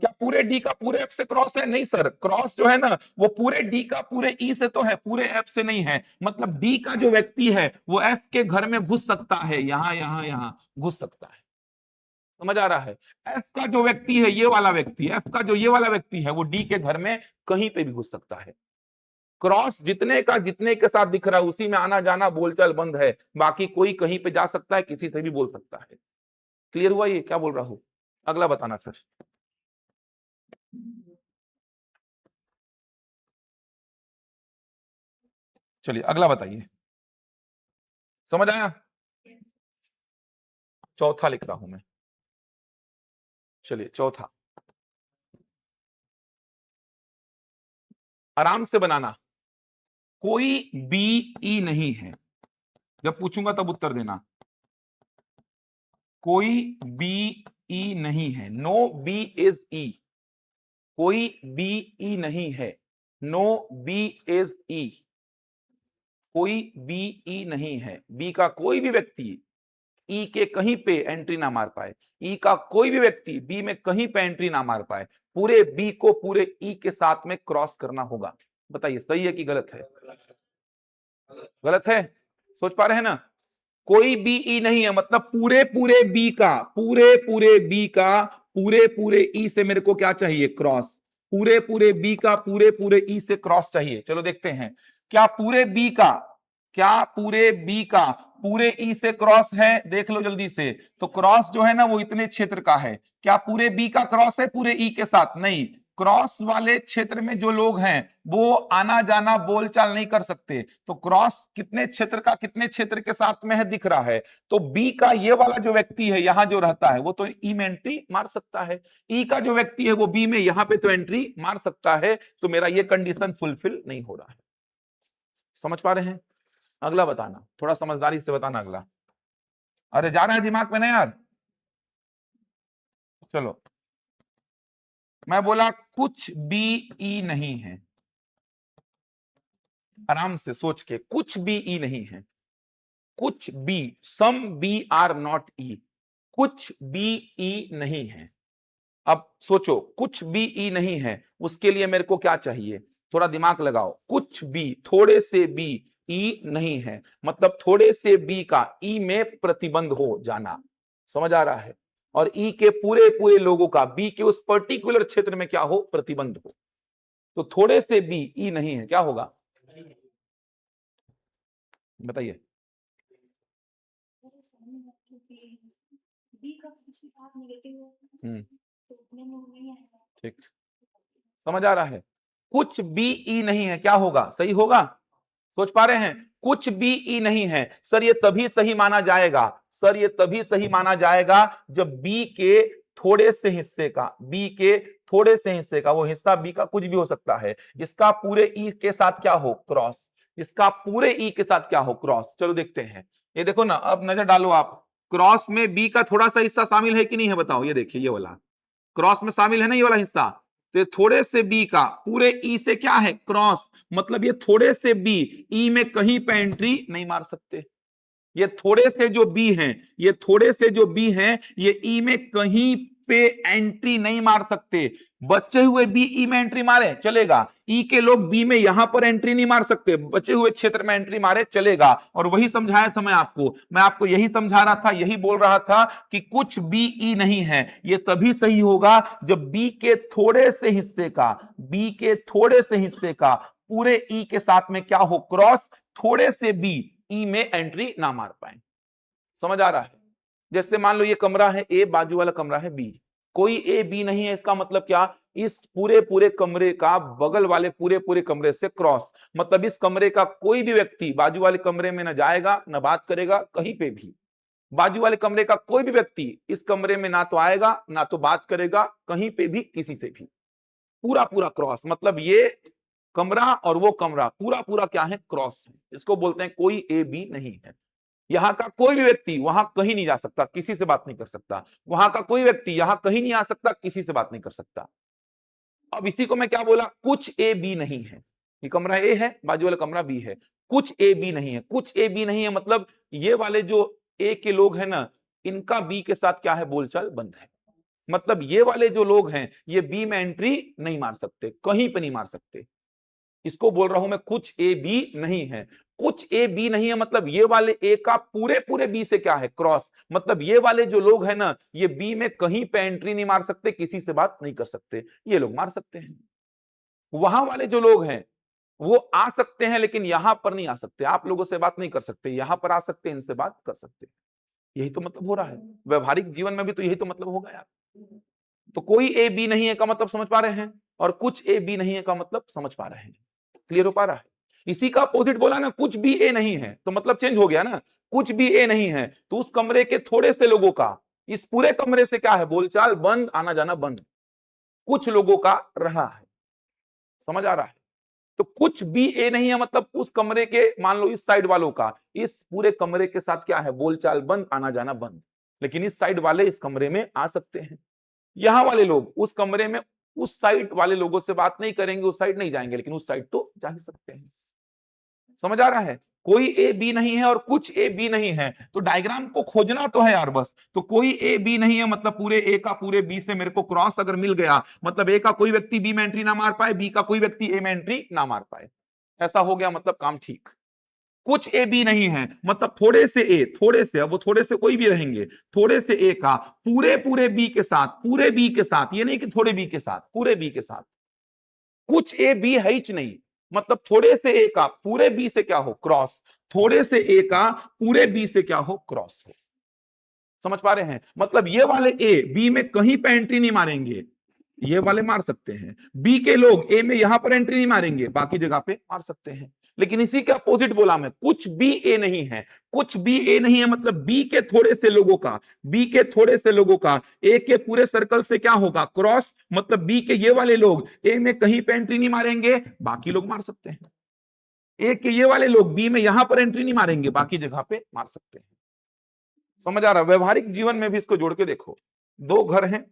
क्या पूरे डी का पूरे एफ से क्रॉस है? नहीं सर, क्रॉस जो है ना वो पूरे डी का पूरे ई से तो है, पूरे एफ से नहीं है। मतलब डी का जो व्यक्ति है वो एफ के घर में घुस सकता है, यहां घुस सकता है। समझ आ रहा है? एफ का जो व्यक्ति है, ये वाला व्यक्ति, एफ का जो ये वाला व्यक्ति है, वो डी के घर में कहीं पे भी घुस सकता है। क्रॉस जितने का जितने के साथ दिख रहा है उसी में आना जाना बोलचाल बंद है, बाकी कोई कहीं पे जा सकता है, किसी से भी बोल सकता है। क्लियर हुआ ये क्या बोल रहा हूं? अगला बताना फिर। चलिए अगला बताइए, समझ आया? चौथा लिख रहा हूं मैं, चलिए चौथा, आराम से बनाना। कोई बी ई नहीं है, जब पूछूंगा तब उत्तर देना। कोई बी ई नहीं है, नो बी इज ई। कोई बी ई नहीं है, नो बी इज ई। कोई बी ई नहीं है, बी का कोई भी व्यक्ति ई के कहीं पे एंट्री ना मार पाए, ई का कोई भी व्यक्ति बी में कहीं पे एंट्री ना मार पाए, पूरे बी को पूरे ई के साथ में क्रॉस करना होगा। बताइए सही है कि गलत है? गलत है, सोच पा रहे हैं ना? कोई बी ई नहीं है, मतलब पूरे पूरे बी का पूरे पूरे बी का पूरे पूरे ई से मेरे को क्या चाहिए, क्रॉस। पूरे पूरे बी का पूरे पूरे ई से क्रॉस चाहिए। चलो देखते हैं, क्या पूरे बी का क्या पूरे बी का पूरे ई से क्रॉस है? देख लो जल्दी से। तो क्रॉस जो है ना वो इतने क्षेत्र का है, क्या पूरे बी का क्रॉस है पूरे ई के साथ? नहीं। क्रॉस वाले क्षेत्र में जो लोग हैं वो आना जाना बोलचाल नहीं कर सकते। तो क्रॉस कितने क्षेत्र का कितने क्षेत्र के साथ में है दिख रहा है। तो बी का ये वाला जो व्यक्ति है यहां जो रहता है वो तो ई में एंट्री मार सकता है, ई का जो व्यक्ति है वो बी में यहां पे तो एंट्री मार सकता है। तो मेरा ये कंडीशन फुलफिल नहीं हो रहा है। समझ पा रहे हैं? अगला बताना, थोड़ा समझदारी से बताना अगला। अरे जा रहा है दिमाग में ना यार। चलो, मैं बोला कुछ बी ई नहीं है, आराम से सोच के, कुछ बी ई नहीं है, कुछ B, some B are not E, कुछ बी ई नहीं है। अब सोचो, कुछ बी ई नहीं है, उसके लिए मेरे को क्या चाहिए, थोड़ा दिमाग लगाओ। कुछ बी, थोड़े से बी ई नहीं है, मतलब थोड़े से बी का ई में प्रतिबंध हो जाना। समझ आ रहा है? और ई के पूरे पूरे लोगों का बी के उस पर्टिकुलर क्षेत्र में क्या हो, प्रतिबंध हो। तो थोड़े से बी ई नहीं है, क्या होगा बताइए? ठीक, समझ आ रहा है? कुछ बी ई नहीं है, क्या होगा? सही होगा? सोच पा रहे हैं? कुछ बी ई नहीं है सर, ये तभी सही माना जाएगा, सर ये तभी सही माना जाएगा जब बी के थोड़े से हिस्से का, बी के थोड़े से हिस्से का, वो हिस्सा बी का कुछ भी हो सकता है, इसका पूरे ई के साथ क्या हो? क्रॉस। इसका पूरे ई के साथ क्या हो? क्रॉस। चलो देखते हैं, ये देखो ना, अब नजर डालो आप, क्रॉस में बी का थोड़ा सा हिस्सा शामिल है कि नहीं है? बताओ, ये देखिए, ये वाला क्रॉस में शामिल है ना, ये वाला हिस्सा। तो थोड़े से बी का पूरे ई से क्या है? क्रॉस। मतलब ये थोड़े से बी ई में कहीं पे एंट्री नहीं मार सकते। ये थोड़े से जो बी हैं, ये थोड़े से जो बी हैं, ये ई में कहीं पे एंट्री नहीं मार सकते। बचे हुए बी ई में एंट्री मारे चलेगा, ई के लोग बी में यहां पर एंट्री नहीं मार सकते, बचे हुए क्षेत्र में एंट्री मारे चलेगा। और वही समझाया था मैं आपको यही समझा रहा था, यही बोल रहा था कि कुछ बी ई नहीं है, ये तभी सही होगा जब बी के थोड़े से हिस्से का, बी के थोड़े से हिस्से का पूरे ई के साथ में क्या हो? क्रॉस। थोड़े से बी ई में एंट्री ना मार पाए। समझ आ रहा है? जैसे मान लो ये कमरा है ए, बाजू वाला कमरा है बी, कोई ए बी नहीं है, इसका मतलब क्या? इस पूरे पूरे कमरे का बगल वाले पूरे पूरे कमरे से क्रॉस। मतलब इस कमरे का कोई भी व्यक्ति बाजू वाले कमरे में न जाएगा, न बात करेगा कहीं पे भी। बाजू वाले कमरे का कोई भी व्यक्ति इस कमरे में ना तो आएगा, ना तो बात करेगा कहीं पे भी, किसी से भी। पूरा पूरा क्रॉस, मतलब ये कमरा और वो कमरा पूरा पूरा क्या है? क्रॉस है। इसको बोलते हैं कोई ए बी नहीं है। यहां का कोई भी व्यक्ति वहां कहीं नहीं जा सकता, किसी से बात नहीं कर सकता। वहां का कोई व्यक्ति यहां कहीं नहीं आ सकता, किसी से बात नहीं कर सकता। अब इसी को मैं क्या बोला? कुछ ए बी नहीं है। ये कमरा ए है, बाजू वाला कमरा बी है, कुछ ए बी नहीं है। कुछ ए बी नहीं है मतलब ये वाले जो ए के लोग हैं ना, इनका बी के साथ क्या है? बोलचाल बंद है। मतलब ये वाले जो लोग हैं, ये बी में एंट्री नहीं मार सकते, कहीं पे नहीं मार सकते। इसको बोल रहा हूं मैं, कुछ ए बी नहीं है। कुछ ए बी नहीं है मतलब ये वाले ए का पूरे पूरे बी से क्या है? क्रॉस। मतलब ये वाले जो लोग हैं ना, ये बी में कहीं पे एंट्री नहीं मार सकते, किसी से बात नहीं कर सकते। ये लोग मार सकते हैं। वहां वाले जो लोग हैं वो आ सकते हैं, लेकिन यहां पर नहीं आ सकते। आप लोगों से बात नहीं कर सकते, यहां पर आ सकते हैं, इनसे बात कर सकते हैं। यही तो मतलब हो रहा है। व्यवहारिक जीवन में भी तो यही तो मतलब होगा यार। तो कोई ए बी नहीं है का मतलब समझ पा रहे हैं, और कुछ ए बी नहीं है का मतलब समझ पा रहे हैं। क्लियर हो पा रहा है? इसी का अपोजिट बोला ना, कुछ भी ए नहीं है, तो मतलब चेंज हो गया ना। कुछ भी ए नहीं है तो उस कमरे के थोड़े से लोगों का इस पूरे कमरे से क्या है? बोलचाल बंद, आना जाना बंद। कुछ लोगों का रहा है। समझ आ रहा है? तो कुछ भी ए नहीं है मतलब उस कमरे के, मान लो इस साइड वालों का इस पूरे कमरे के साथ क्या है? बोलचाल बंद, आना जाना बंद। लेकिन इस साइड वाले इस कमरे में आ सकते हैं। यहां वाले लोग उस कमरे में उस साइड वाले लोगों से बात नहीं करेंगे, उस साइड नहीं जाएंगे, लेकिन उस साइड तो जा ही सकते हैं। समझ आ रहा है? कोई ए बी नहीं है और कुछ ए बी नहीं है, तो डायग्राम को खोजना तो है यार बस। तो कोई ए बी नहीं है मतलब पूरे ए का पूरे बी से मेरे को क्रॉस अगर मिल गया, मतलब ए का कोई व्यक्ति बी में एंट्री ना मार पाए, बी का कोई व्यक्ति ए में एंट्री ना मार पाए, ऐसा हो गया मतलब काम ठीक। कुछ ए बी नहीं है मतलब थोड़े से ए, थोड़े से, अब वो थोड़े से कोई भी रहेंगे, थोड़े से ए का पूरे पूरे बी के साथ, पूरे बी के साथ, ये नहीं कि थोड़े बी के साथ, पूरे बी के साथ। कुछ ए बी है ही नहीं, मतलब थोड़े से ए का पूरे बी से क्या हो? क्रॉस। थोड़े से ए का पूरे बी से क्या हो? क्रॉस हो। समझ पा रहे हैं? मतलब ये वाले ए बी में कहीं पे एंट्री नहीं मारेंगे, ये वाले मार सकते हैं। बी के लोग ए में यहां पर एंट्री नहीं मारेंगे, बाकी जगह पे मार सकते हैं। लेकिन इसी के अपोजिट बोला मैं, कुछ बी ए नहीं है। कुछ बी ए नहीं है मतलब बी के थोड़े से लोगों का, बी के थोड़े से लोगों का ए के पूरे सर्कल से क्या होगा? क्रॉस। मतलब बी के ये वाले लोग ए में कहीं पे एंट्री नहीं मारेंगे, बाकी लोग मार सकते हैं। ए के ये वाले लोग बी में यहां पर एंट्री नहीं मारेंगे, बाकी जगह पे मार सकते हैं। समझ आ रहा है? व्यवहारिक जीवन में भी इसको जोड़ के देखो। दो घर हैं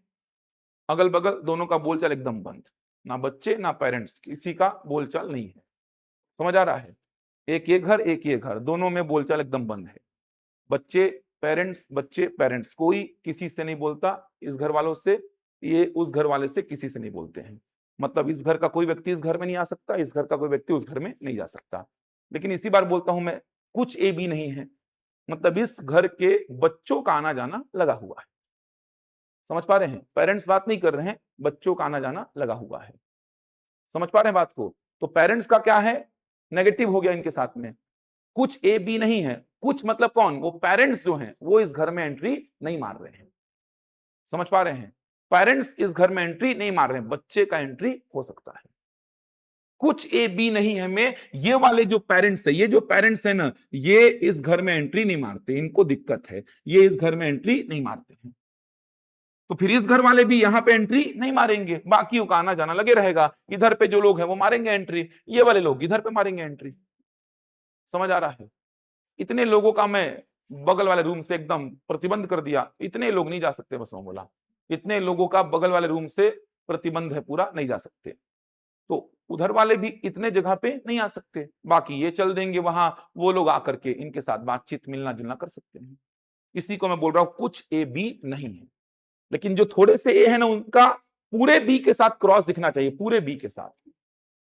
अगल बगल, दोनों का बोलचाल एकदम बंद, ना बच्चे ना पेरेंट्स, किसी का बोलचाल नहीं है। समझ आ रहा है? एक ये घर एक ये घर, दोनों में बोलचाल एकदम बंद है। बच्चे पेरेंट्स, बच्चे पेरेंट्स, कोई किसी से नहीं बोलता, इस घर वालों से, ये उस घर वाले से किसी से नहीं बोलते हैं। मतलब इस घर का कोई व्यक्ति इस घर में नहीं आ सकता, इस घर का कोई व्यक्ति उस घर में नहीं जा सकता। लेकिन इसी बार बोलता हूं मैं, कुछ ए बी नहीं है मतलब इस घर के बच्चों का आना जाना लगा हुआ है। समझ पा रहे हैं? पेरेंट्स बात नहीं कर रहे हैं, बच्चों का आना जाना लगा हुआ है। समझ पा रहे हैं बात को? तो पेरेंट्स का क्या है? नेगेटिव हो गया इनके साथ में। कुछ ए बी नहीं है, कुछ मतलब कौन? वो पेरेंट्स जो हैं वो इस घर में एंट्री नहीं मार रहे हैं। समझ पा रहे हैं? पेरेंट्स इस घर में एंट्री नहीं मार रहे हैं, बच्चे का एंट्री हो सकता है। कुछ ए बी नहीं है में ये वाले जो पेरेंट्स है, ये जो पेरेंट्स है ना, ये इस घर में एंट्री नहीं मारते, इनको दिक्कत है, ये इस घर में एंट्री नहीं मारते हैं। तो फिर इस घर वाले भी यहां पे एंट्री नहीं मारेंगे, बाकियों का आना जाना लगे रहेगा। इधर पे जो लोग हैं वो मारेंगे एंट्री, ये वाले लोग इधर पे मारेंगे एंट्री। समझ आ रहा है? इतने लोगों का मैं बगल वाले रूम से एकदम प्रतिबंध कर दिया, इतने लोग नहीं जा सकते, बस मैं बोला इतने लोगों का बगल वाले रूम से प्रतिबंध है, पूरा नहीं जा सकते। तो उधर वाले भी इतने जगह पे नहीं आ सकते, बाकी ये चल देंगे वहां, वो लोग आकर के इनके साथ बातचीत मिलना जुलना कर सकते हैं। इसी को मैं बोल रहा हूं कुछ ए बी नहीं है, लेकिन जो थोड़े से ए है ना, उनका पूरे बी के साथ क्रॉस दिखना चाहिए, पूरे बी के साथ।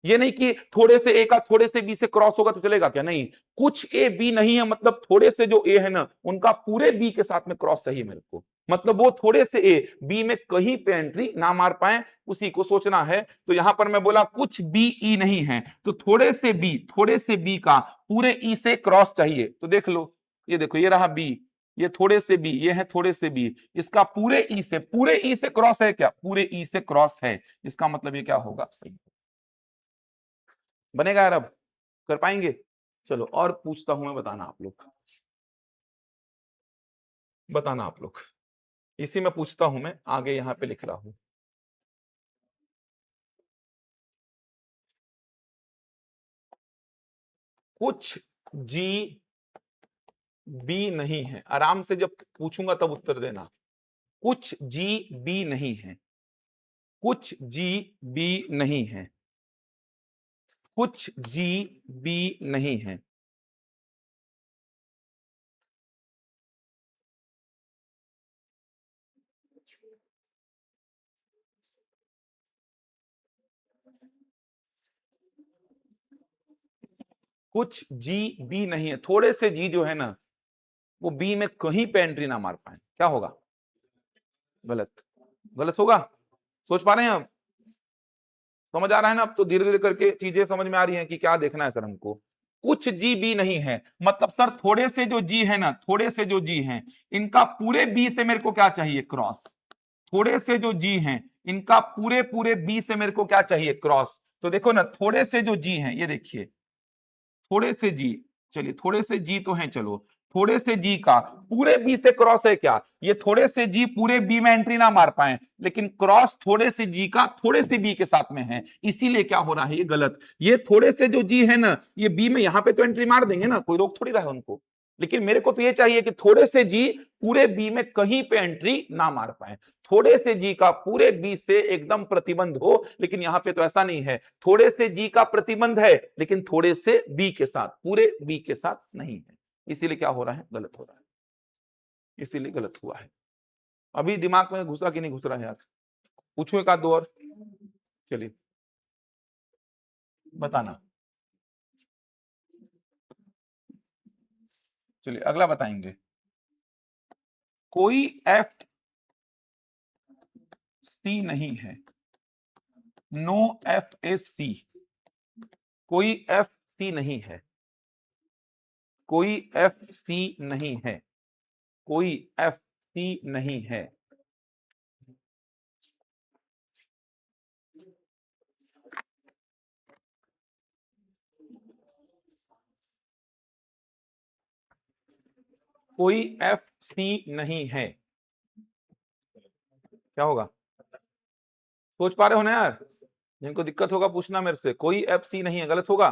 ये नहीं कि थोड़े से ए का थोड़े से बी से क्रॉस होगा तो चलेगा क्या, नहीं। कुछ ए बी नहीं है मतलब थोड़े से जो ए है ना, उनका पूरे बी के साथ में क्रॉस चाहिए मेरे को, मतलब वो थोड़े से ए बी में कहीं पे एंट्री ना मार पाए, उसी को सोचना है। तो यहां पर मैं बोला कुछ बी ई नहीं है, तो थोड़े से बी का पूरे ई से क्रॉस चाहिए। तो देख लो, ये देखो, ये रहा बी, ये थोड़े से बी, ये है थोड़े से बी, इसका पूरे ई से क्रॉस है क्या, पूरे ई से क्रॉस है, इसका मतलब ये क्या होगा, सही बनेगा यार। अब कर पाएंगे? चलो और पूछता हूं मैं, बताना आप लोग, बताना आप लोग, इसी में पूछता हूं मैं, आगे यहां पे लिख रहा हूं। कुछ जी बी नहीं है, आराम से जब पूछूंगा तब उत्तर देना। कुछ जी बी नहीं है, कुछ जी बी नहीं है, कुछ जी बी नहीं है। कुछ जी बी नहीं है, थोड़े से जी जो है ना, वो बी में कहीं पे एंट्री ना मार पाए, क्या होगा, गलत। गलत होगा, सोच पा रहे हैं आप? समझ आ रहा है ना? अब तो धीरे धीरे करके चीजें समझ में आ रही हैं कि क्या देखना है सर हमको। कुछ जी बी नहीं है मतलब सर थोड़े से जो जी है ना, थोड़े से जो जी हैं, इनका पूरे बी से मेरे को क्या चाहिए, क्रॉस। थोड़े से जो जी हैं, इनका पूरे पूरे बी से मेरे को क्या चाहिए, क्रॉस। तो देखो ना, थोड़े से जो जी हैं, ये देखिए, थोड़े से जी, चलिए थोड़े से जी तो हैं, चलो थोड़े से जी का पूरे बी से क्रॉस है क्या, ये थोड़े से जी पूरे बी में एंट्री ना मार पाए, लेकिन क्रॉस थोड़े से जी का थोड़े से बी के साथ में है, इसीलिए क्या हो रहा है, ये गलत। ये थोड़े से जो जी है ना, ये बी में यहां पे तो एंट्री मार देंगे ना, कोई रोक थोड़ी रहा है उनको, लेकिन मेरे को तो ये चाहिए कि थोड़े से जी पूरे बी में कहीं पे एंट्री ना मार पाए, थोड़े से जी का पूरे बी से एकदम प्रतिबंध हो, लेकिन यहां पे तो ऐसा नहीं है। थोड़े से जी का प्रतिबंध है, लेकिन थोड़े से बी के साथ, पूरे बी के साथ नहीं है, इसीलिए क्या हो रहा है, गलत हो रहा है, इसीलिए गलत हुआ है। अभी दिमाग में घुसा कि नहीं घुस रहा है यार? पूछो एक आध दो और, चलिए बताना। चलिए अगला बताएंगे। कोई एफ सी नहीं है, नो एफ एस सी, कोई एफ सी नहीं है, कोई एफ सी नहीं है, कोई एफ सी नहीं है। कोई एफ सी नहीं है, क्या होगा, सोच पा रहे हो ना यार? जिनको दिक्कत होगा पूछना मेरे से। कोई एफ सी नहीं है, गलत होगा,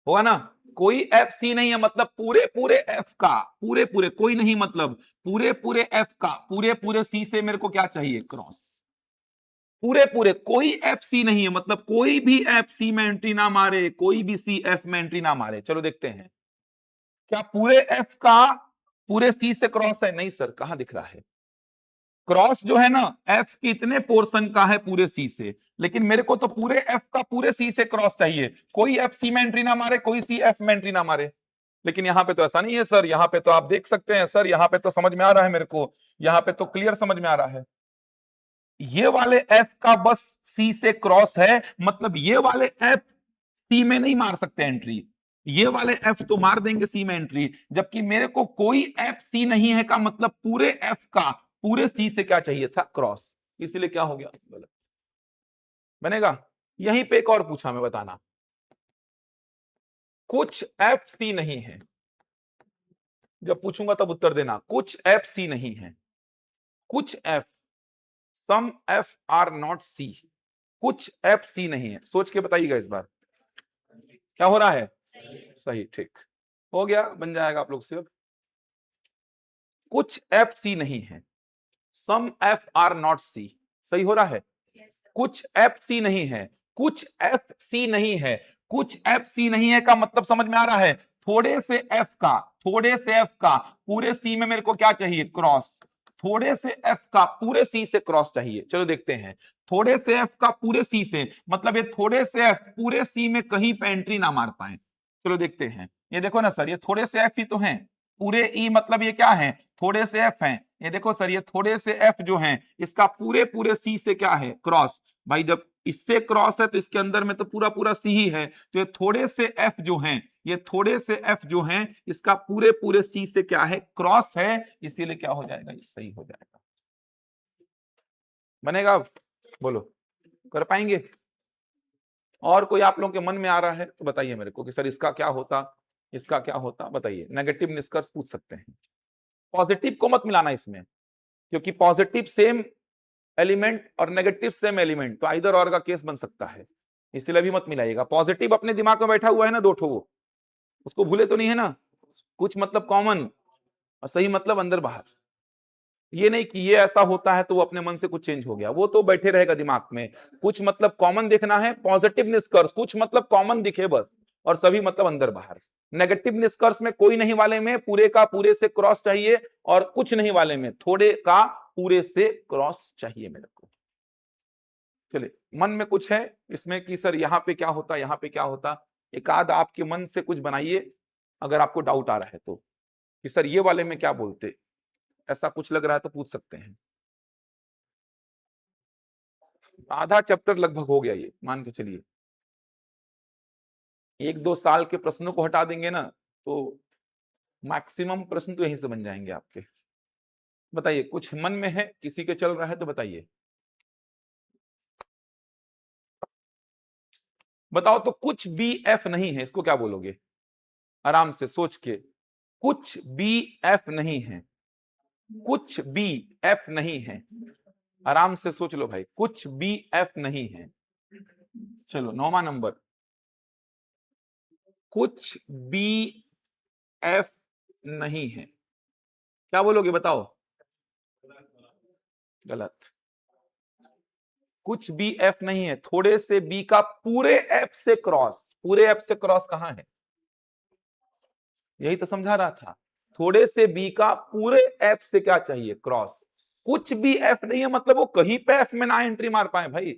होगा ना? कोई एफ सी नहीं है मतलब पूरे पूरे एफ का, पूरे पूरे, कोई नहीं मतलब पूरे पूरे एफ का पूरे पूरे सी से मेरे को क्या चाहिए, क्रॉस। पूरे पूरे कोई एफ सी नहीं है मतलब कोई भी एफ सी में एंट्री ना मारे, कोई भी सी एफ में एंट्री ना मारे। चलो देखते हैं, क्या पूरे एफ का पूरे सी से क्रॉस है? नहीं सर, कहां दिख रहा है? क्रॉस जो है ना, एफ के इतने पोर्शन का है पूरे सी से, लेकिन मेरे को तो पूरे एफ का पूरे सी से क्रॉस चाहिए। कोई एफ सी में एंट्री ना मारे, कोई सी एफ में एंट्री ना मारे, लेकिन यहां पे तो ऐसा नहीं है सर। यहां पे तो आप देख सकते हैं सर, यहां पे तो समझ में आ रहा है मेरे को, यहां पे तो क्लियर समझ में आ रहा है। ये वाले एफ का बस सी से क्रॉस है, मतलब ये वाले एफ सी में नहीं मार सकते एंट्री, ये वाले एफ तो मार देंगे सी में एंट्री, जबकि मेरे को कोई एफ सी नहीं है का मतलब पूरे एफ का पूरे सी से क्या चाहिए था, क्रॉस, इसलिए क्या हो गया, गलत बनेगा। यहीं पे एक और पूछा मैं, बताना कुछ एफ सी नहीं है, जब पूछूंगा तब उत्तर देना, कुछ एफ सी नहीं है, कुछ F, some F are not C, कुछ एफ सी नहीं है, सोच के बताइएगा इस बार क्या हो रहा है, सही, ठीक हो गया, बन जाएगा आप लोग से। अब कुछ एफ सी नहीं है, सम एफ आर नॉट सी, सही हो रहा है, कुछ एफ सी नहीं है, कुछ एफ सी नहीं है, कुछ एफ सी नहीं है का मतलब समझ में आ रहा है, थोड़े से एफ का, थोड़े से एफ का पूरे सी में मेरे को क्या चाहिए, क्रॉस, थोड़े से एफ का पूरे सी से क्रॉस चाहिए। चलो देखते हैं, थोड़े से एफ का पूरे सी से मतलब ये थोड़े से एफ पूरे सी में कहीं पे एंट्री ना मार पाए। चलो देखते हैं, ये देखो ना सर, ये थोड़े से एफ ही तो हैं, पूरे ई मतलब ये क्या है, थोड़े से एफ हैं, ये देखो सर ये थोड़े से एफ जो हैं इसका पूरे पूरे सी से क्या है, क्रॉस। भाई जब इससे क्रॉस है तो इसके अंदर में तो पूरा पूरा सी ही है, तो ये थोड़े से एफ जो हैं, ये थोड़े से एफ जो हैं इसका पूरे पूरे सी से क्या है, क्रॉस है, इसीलिए क्या हो जाएगा, ये सही हो जाएगा। बनेगा, अब बोलो कर पाएंगे? और कोई आप लोगों के मन में आ रहा है तो बताइए मेरे को कि सर इसका क्या होता, इसका क्या होता, बताइए। नेगेटिव निष्कर्ष पूछ सकते हैं, पॉजिटिव को मत मिलाना इसमें, क्योंकि पॉजिटिव सेम एलिमेंट और नेगेटिव सेम एलिमेंट, तो इधर और का केस बन सकता है, इसलिए अभी मत मिलाइएगा। पॉजिटिव अपने दिमाग में बैठा हुआ है ना दो ठो, उसको भूले तो नहीं है ना, कुछ मतलब कॉमन और सही मतलब अंदर बाहर, ये नहीं कि ये ऐसा होता है तो वो अपने मन से कुछ चेंज हो गया, वो तो बैठे रहेगा दिमाग में। कुछ मतलब कॉमन देखना है, पॉजिटिव निष्कर्ष कुछ मतलब कॉमन दिखे बस, और सभी मतलब अंदर बाहर। नेगेटिव निष्कर्ष में कोई नहीं वाले में पूरे का पूरे से क्रॉस चाहिए, और कुछ नहीं वाले में थोड़े का पूरे से क्रॉस चाहिए मेरे को। चलिए, मन में कुछ है इसमें कि सर यहाँ पे क्या होता, यहाँ पे क्या होता, एक आध आपके मन से कुछ बनाइए, अगर आपको डाउट आ रहा है तो, कि सर ये वाले में क्या बोलते, ऐसा कुछ लग रहा है तो पूछ सकते हैं। आधा चैप्टर लगभग हो गया, ये मान के चलिए, एक दो साल के प्रश्नों को हटा देंगे ना तो मैक्सिमम प्रश्न तो यहीं से बन जाएंगे आपके। बताइए, कुछ मन में है किसी के चल रहा है तो बताइए, बताओ तो कुछ बी एफ नहीं है, इसको क्या बोलोगे, आराम से सोच के, कुछ बी एफ नहीं है, कुछ बी एफ नहीं है, आराम से सोच लो भाई, कुछ बी एफ नहीं है। चलो 9वां नंबर, कुछ बी एफ नहीं है, क्या बोलोगे बताओ, गलत, कुछ बी एफ नहीं है, थोड़े से बी का पूरे एफ से क्रॉस, पूरे एफ से क्रॉस कहां है, यही तो समझा रहा था, थोड़े से बी का पूरे एफ से क्या चाहिए, क्रॉस। कुछ भी एफ नहीं है मतलब वो कहीं पे एफ में ना एंट्री मार पाए भाई,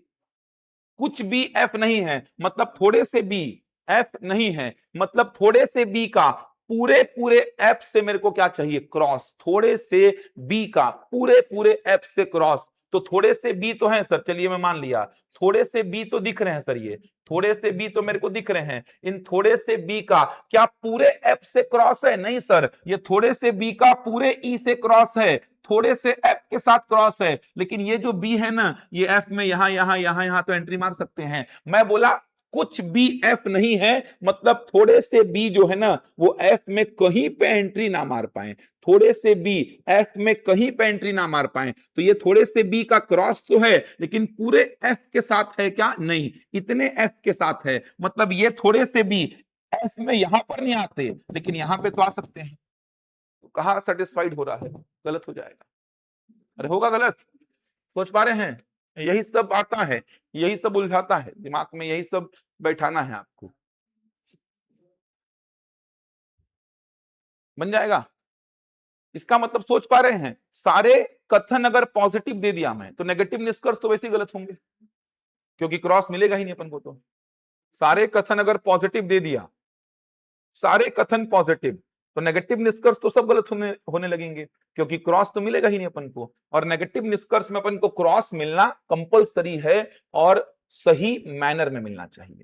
कुछ भी एफ नहीं है मतलब थोड़े से बी एफ नहीं है, मतलब थोड़े से बी का पूरे पूरे एफ से मेरे को क्या चाहिए, क्रॉस, थोड़े से बी का पूरे पूरे एफ से क्रॉस। तो थोड़े से बी तो है सर, चलिए मैं मान लिया, थोड़े से बी तो दिख रहे हैं सर, ये थोड़े से बी तो मेरे को दिख रहे हैं, इन थोड़े से बी का क्या पूरे एफ से क्रॉस है, नहीं सर, ये थोड़े से बी का पूरे ई से क्रॉस है, थोड़े से एफ के साथ क्रॉस है, लेकिन ये जो बी है ना, ये एफ में यहां यहां यहां यहां तो एंट्री मार सकते हैं। मैं बोला कुछ बी एफ नहीं है मतलब थोड़े से बी जो है ना वो एफ में कहीं पे एंट्री ना मार पाए, थोड़े से बी एफ में कहीं पे एंट्री ना मार पाए, तो ये थोड़े से बी का क्रॉस तो है लेकिन पूरे एफ के साथ है क्या, नहीं, इतने एफ के साथ है, मतलब ये थोड़े से बी एफ में यहां पर नहीं आते लेकिन यहां पे तो आ सकते हैं, तो कहां सेटिस्फाइड हो रहा है, गलत हो जाएगा। अरे होगा गलत, सोच पा रहे हैं, यही सब आता है, यही सब उलझाता है दिमाग में, यही सब बैठाना है आपको, बन जाएगा। इसका मतलब सोच पा रहे हैं, सारे कथन अगर पॉजिटिव दे दिया मैं तो नेगेटिव निष्कर्ष तो वैसे ही गलत होंगे, क्योंकि क्रॉस मिलेगा ही नहीं अपन को, तो सारे कथन अगर पॉजिटिव दे दिया, सारे कथन पॉजिटिव, तो नेगेटिव निष्कर्ष तो सब गलत होने लगेंगे, क्योंकि क्रॉस तो मिलेगा ही नहीं अपन को, और नेगेटिव निष्कर्ष में अपन को क्रॉस मिलना कंपलसरी है और सही मैनर में मिलना चाहिए।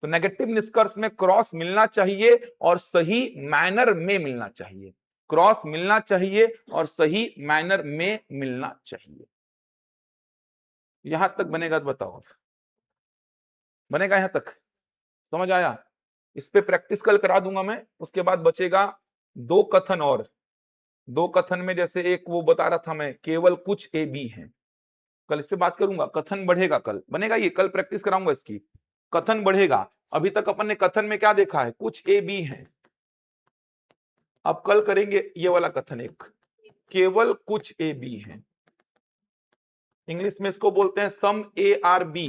तो नेगेटिव निष्कर्ष में क्रॉस मिलना चाहिए और सही मैनर में मिलना चाहिए। क्रॉस मिलना चाहिए और सही मैनर में मिलना चाहिए। यहां तक बनेगा तो बताओ, बनेगा यहां तक? समझ आया? इस पे प्रैक्टिस कल करा दूंगा मैं। उसके बाद बचेगा दो कथन और। दो कथन में जैसे एक वो बता रहा था मैं, केवल कुछ ए बी हैं, कल इस पे बात करूंगा। कथन बढ़ेगा, कल बनेगा ये, कल प्रैक्टिस कराऊंगा इसकी। कथन बढ़ेगा। अभी तक अपन ने कथन में क्या देखा है? कुछ ए बी हैं। अब कल करेंगे ये वाला कथन, एक केवल कुछ ए बी हैं। इंग्लिश में इसको बोलते हैं सम ए आर बी,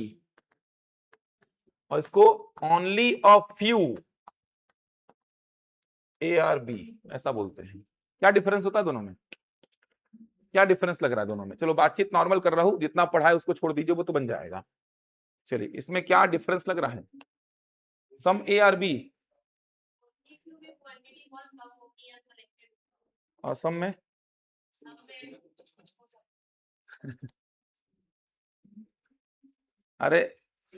और इसको only a few A are B ऐसा बोलते हैं। क्या डिफरेंस होता है दोनों में? क्या डिफरेंस लग रहा है दोनों में? चलो बातचीत नॉर्मल कर रहा हूं, जितना पढ़ा है उसको छोड़ दीजिए, वो तो बन जाएगा। चलिए, इसमें क्या डिफरेंस लग रहा है? सम ए आर बी और सम में अरे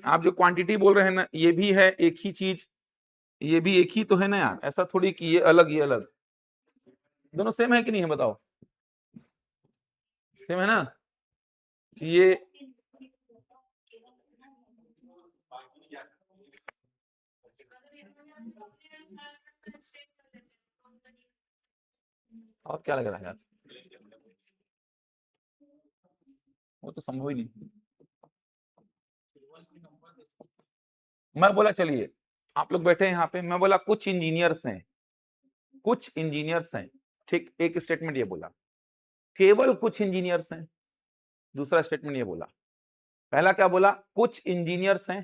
आप जो क्वांटिटी बोल रहे हैं ना, ये भी है एक ही चीज, ये भी एक ही तो है ना यार। ऐसा थोड़ी कि ये अलग ये अलग, दोनों सेम है कि नहीं है बताओ? सेम है ना? ये और क्या लग रहा है यार? वो तो संभव ही नहीं। मैं बोला चलिए, आप लोग बैठे हैं यहाँ पे, मैं बोला कुछ इंजीनियर्स हैं, कुछ इंजीनियर्स हैं, ठीक। एक स्टेटमेंट ये बोला, केवल कुछ इंजीनियर्स हैं। दूसरा स्टेटमेंट ये बोला, पहला क्या बोला? कुछ इंजीनियर्स हैं,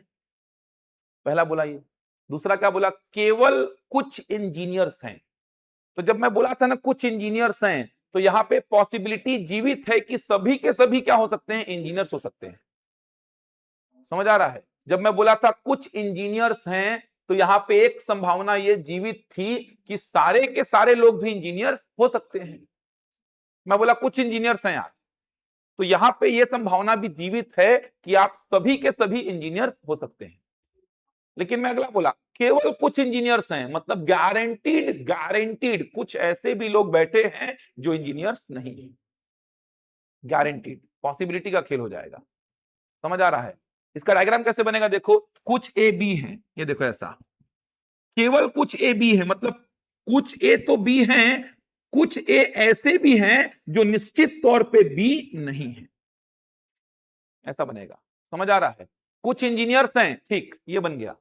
पहला बोला ये। दूसरा क्या बोला? केवल कुछ इंजीनियर्स हैं। तो जब मैं बोला था ना कुछ इंजीनियर्स हैं, तो यहां पे पॉसिबिलिटी जीवित है कि सभी के सभी क्या हो सकते हैं? इंजीनियर्स हो सकते हैं। समझ आ रहा है? जब मैं बोला था कुछ इंजीनियर्स हैं, तो यहां पे एक संभावना ये जीवित थी कि सारे के सारे लोग भी इंजीनियर्स हो सकते हैं। मैं बोला कुछ इंजीनियर्स हैं यार, तो यहां पे ये संभावना भी जीवित है कि आप सभी के सभी इंजीनियर्स हो सकते हैं। लेकिन मैं अगला बोला, केवल कुछ इंजीनियर्स हैं, मतलब गारंटीड, गारंटीड कुछ ऐसे भी लोग बैठे हैं जो इंजीनियर्स नहीं है। गारंटीड, पॉसिबिलिटी का खेल हो जाएगा। समझ आ रहा है? इसका डायग्राम कैसे बनेगा? देखो, कुछ ए बी है, ये देखो ऐसा, केवल कुछ ए बी है, मतलब कुछ ए तो बी हैं, कुछ ए ऐसे भी हैं जो निश्चित तौर पे बी नहीं है। ऐसा बनेगा। समझ आ रहा है? कुछ इंजीनियर्स हैं, ठीक, ये बन गया।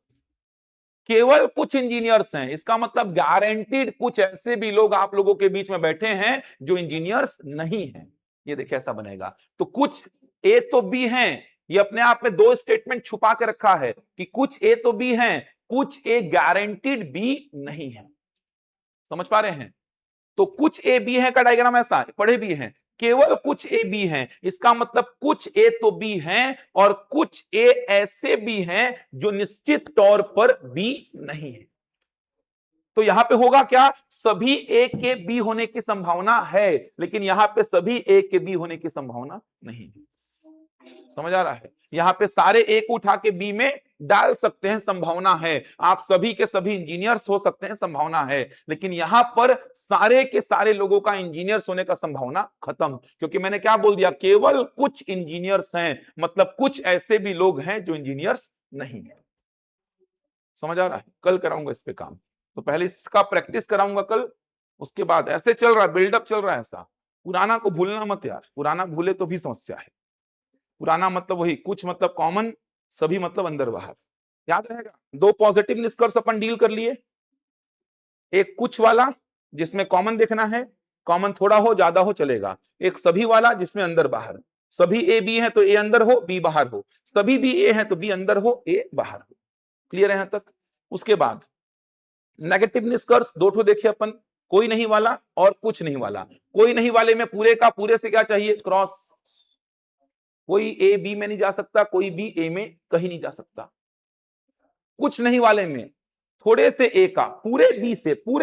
केवल कुछ इंजीनियर्स हैं, इसका मतलब गारंटीड कुछ ऐसे भी लोग आप लोगों के बीच में बैठे हैं जो इंजीनियर्स नहीं हैं। ये देखिए ऐसा बनेगा। तो कुछ ए तो बी हैं, ये अपने आप में दो स्टेटमेंट छुपा के रखा है कि कुछ ए तो बी हैं, कुछ ए गारंटीड बी नहीं है। समझ पा रहे हैं? तो कुछ ए बी है का डायग्राम ऐसा पढ़े भी हैं, केवल कुछ ए बी हैं, इसका मतलब कुछ ए तो बी हैं और कुछ ए ऐसे भी हैं जो निश्चित तौर पर बी नहीं है। तो यहां पे होगा क्या? सभी ए के बी होने की संभावना है, लेकिन यहां पे सभी ए के बी होने की संभावना नहीं है। समझ आ रहा है? यहां पे सारे ए को उठा के बी में डाल सकते हैं, संभावना है। आप सभी के सभी इंजीनियर्स हो सकते हैं, संभावना है। लेकिन यहां पर सारे के सारे लोगों का इंजीनियर्स होने का संभावना खत्म, क्योंकि मैंने क्या बोल दिया? केवल कुछ इंजीनियर्स हैं, मतलब कुछ ऐसे भी लोग हैं जो इंजीनियर्स नहीं है। समझ आ रहा है? कल कराऊंगा इस पे काम। तो पहले इसका प्रैक्टिस कराऊंगा कल, उसके बाद ऐसे चल रहा है, बिल्डअप चल रहा है ऐसा। पुराना को भूलना मत यार, पुराना भूले तो भी समस्या है। पुराना मतलब वही, कुछ मतलब कॉमन, सभी मतलब अंदर बाहर, याद रहेगा। दो पॉजिटिव निष्कर्ष अपन डील कर लिए, एक कुछ वाला जिसमें कॉमन देखना है, कॉमन थोड़ा हो ज्यादा हो चलेगा। एक सभी वाला जिसमें अंदर बाहर, सभी ए बी है तो ए अंदर हो बी बाहर हो, सभी बी ए है तो बी अंदर हो ए बाहर हो। क्लियर है यहां तक? उसके बाद नेगेटिव निष्कर्ष दो ठो देखे अपन, कोई नहीं वाला और कुछ नहीं वाला। कोई नहीं वाले में पूरे का पूरे से क्या चाहिए? क्रॉस। कोई ए बी में नहीं जा सकता, कोई बी ए में कहीं नहीं जा सकता। कुछ नहीं वाले में थोड़े से ए का पूरे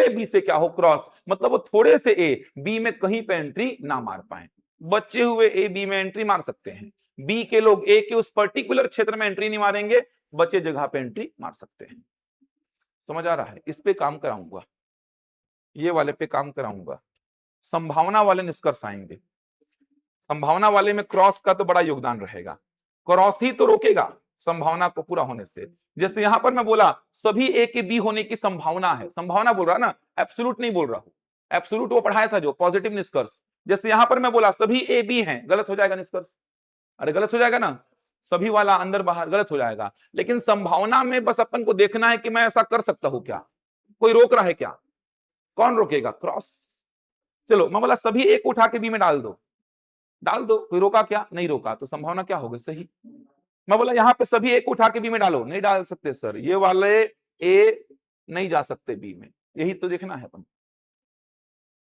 बी से क्या हो? क्रॉस, मतलब वो थोड़े से ए बी में कहीं पे एंट्री ना मार पाए। बचे हुए ए बी में एंट्री मार सकते हैं, बी के लोग ए के उस पर्टिकुलर क्षेत्र में एंट्री नहीं मारेंगे, बचे जगह पे एंट्री मार सकते हैं। समझ आ रहा है? इस पे काम कराऊंगा, ये वाले पे काम कराऊंगा। संभावना वाले निष्कर्ष आएंगे। संभावना वाले में क्रॉस का तो बड़ा योगदान रहेगा, क्रॉस ही तो रोकेगा संभावना को पूरा होने से। जैसे यहां पर मैं बोला सभी ए के बी होने की संभावना है, संभावना बोल रहा ना, एब्सोल्यूट नहीं बोल रहा हूं। एब्सोल्यूट वो पढ़ाया था जो पॉजिटिव निष्कर्ष। जैसे यहां पर मैं बोला सभी ए बी हैं, गलत हो जाएगा निष्कर्ष, अरे गलत हो जाएगा ना, सभी वाला अंदर बाहर गलत हो जाएगा। लेकिन संभावना में बस अपन को देखना है कि मैं ऐसा कर सकता हूं क्या, कोई रोक रहा है क्या, कौन रोकेगा, क्रॉस। चलो मैं बोला सभी ए को उठा के बी में डाल दो, डाल दो, कोई रोका क्या, नहीं रोका, तो संभावना क्या हो गई, सही। मैं बोला यहाँ पे सभी ए को उठा के बी में डालो, नहीं डाल सकते सर, ये वाले ए नहीं जा सकते बी में, यही तो देखना है अपन।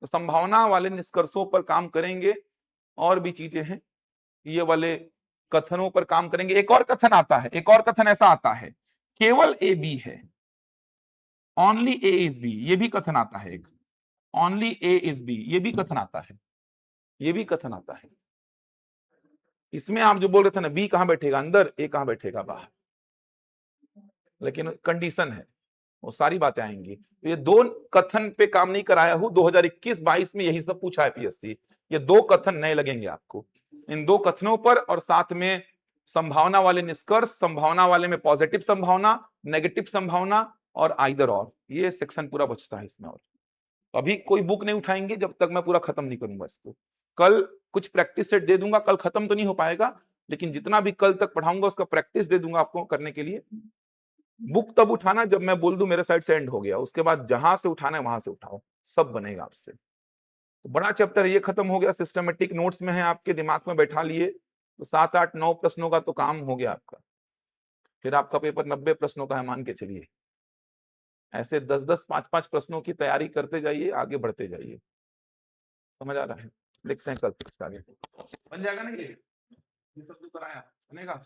तो संभावना वाले निष्कर्षों पर काम करेंगे, और भी चीजें हैं, ये वाले कथनों पर काम करेंगे। एक और कथन आता है, एक और कथन ऐसा आता है, केवल ए बी है, ओनली ए इज बी, ये भी कथन आता है एक, ओनली ए इज बी, ये भी कथन आता है, ये भी कथन आता है। इसमें आप जो बोल रहे थे ना, बी कहां बैठेगा अंदर, ए कहां बैठेगा बाहर, लेकिन कंडीशन है, वो सारी बातें आएंगी। तो ये दो कथन पे काम नहीं कराया हूं, 2021-22 में यही सब पूछा है पीएससी, ये दो कथन नए लगेंगे आपको, इन दो कथनों पर, और साथ में संभावना वाले निष्कर्ष, संभावना वाले में पॉजिटिव संभावना, नेगेटिव संभावना, और आइदर और, ये सेक्शन पूरा बचता है इसमें। और अभी कोई बुक नहीं उठाएंगे जब तक मैं पूरा खत्म नहीं करूंगा इसको। कल कुछ प्रैक्टिस सेट दे दूंगा, कल खत्म तो नहीं हो पाएगा, लेकिन जितना भी कल तक पढ़ाऊंगा उसका प्रैक्टिस दे दूंगा आपको करने के लिए। बुक तब उठाना जब मैं बोल दूं मेरे साइड से एंड हो गया, उसके बाद जहां से उठाना है वहां से उठाओ, सब बनेगा आपसे। तो बड़ा चैप्टर ये खत्म हो गया, सिस्टमेटिक नोट्स में है, आपके दिमाग में बैठा लिए तो 7, 8, 9 प्रश्नों का तो काम हो गया आपका। फिर आपका पेपर 90 प्रश्नों का है मान के चलिए। ऐसे 10-10, 5-5 प्रश्नों की तैयारी करते जाइए, आगे बढ़ते जाइए। समझ आ रहा है? देखते हैं कल तक आगे बन जाएगा ना, ये सब जो कराया बनेगा।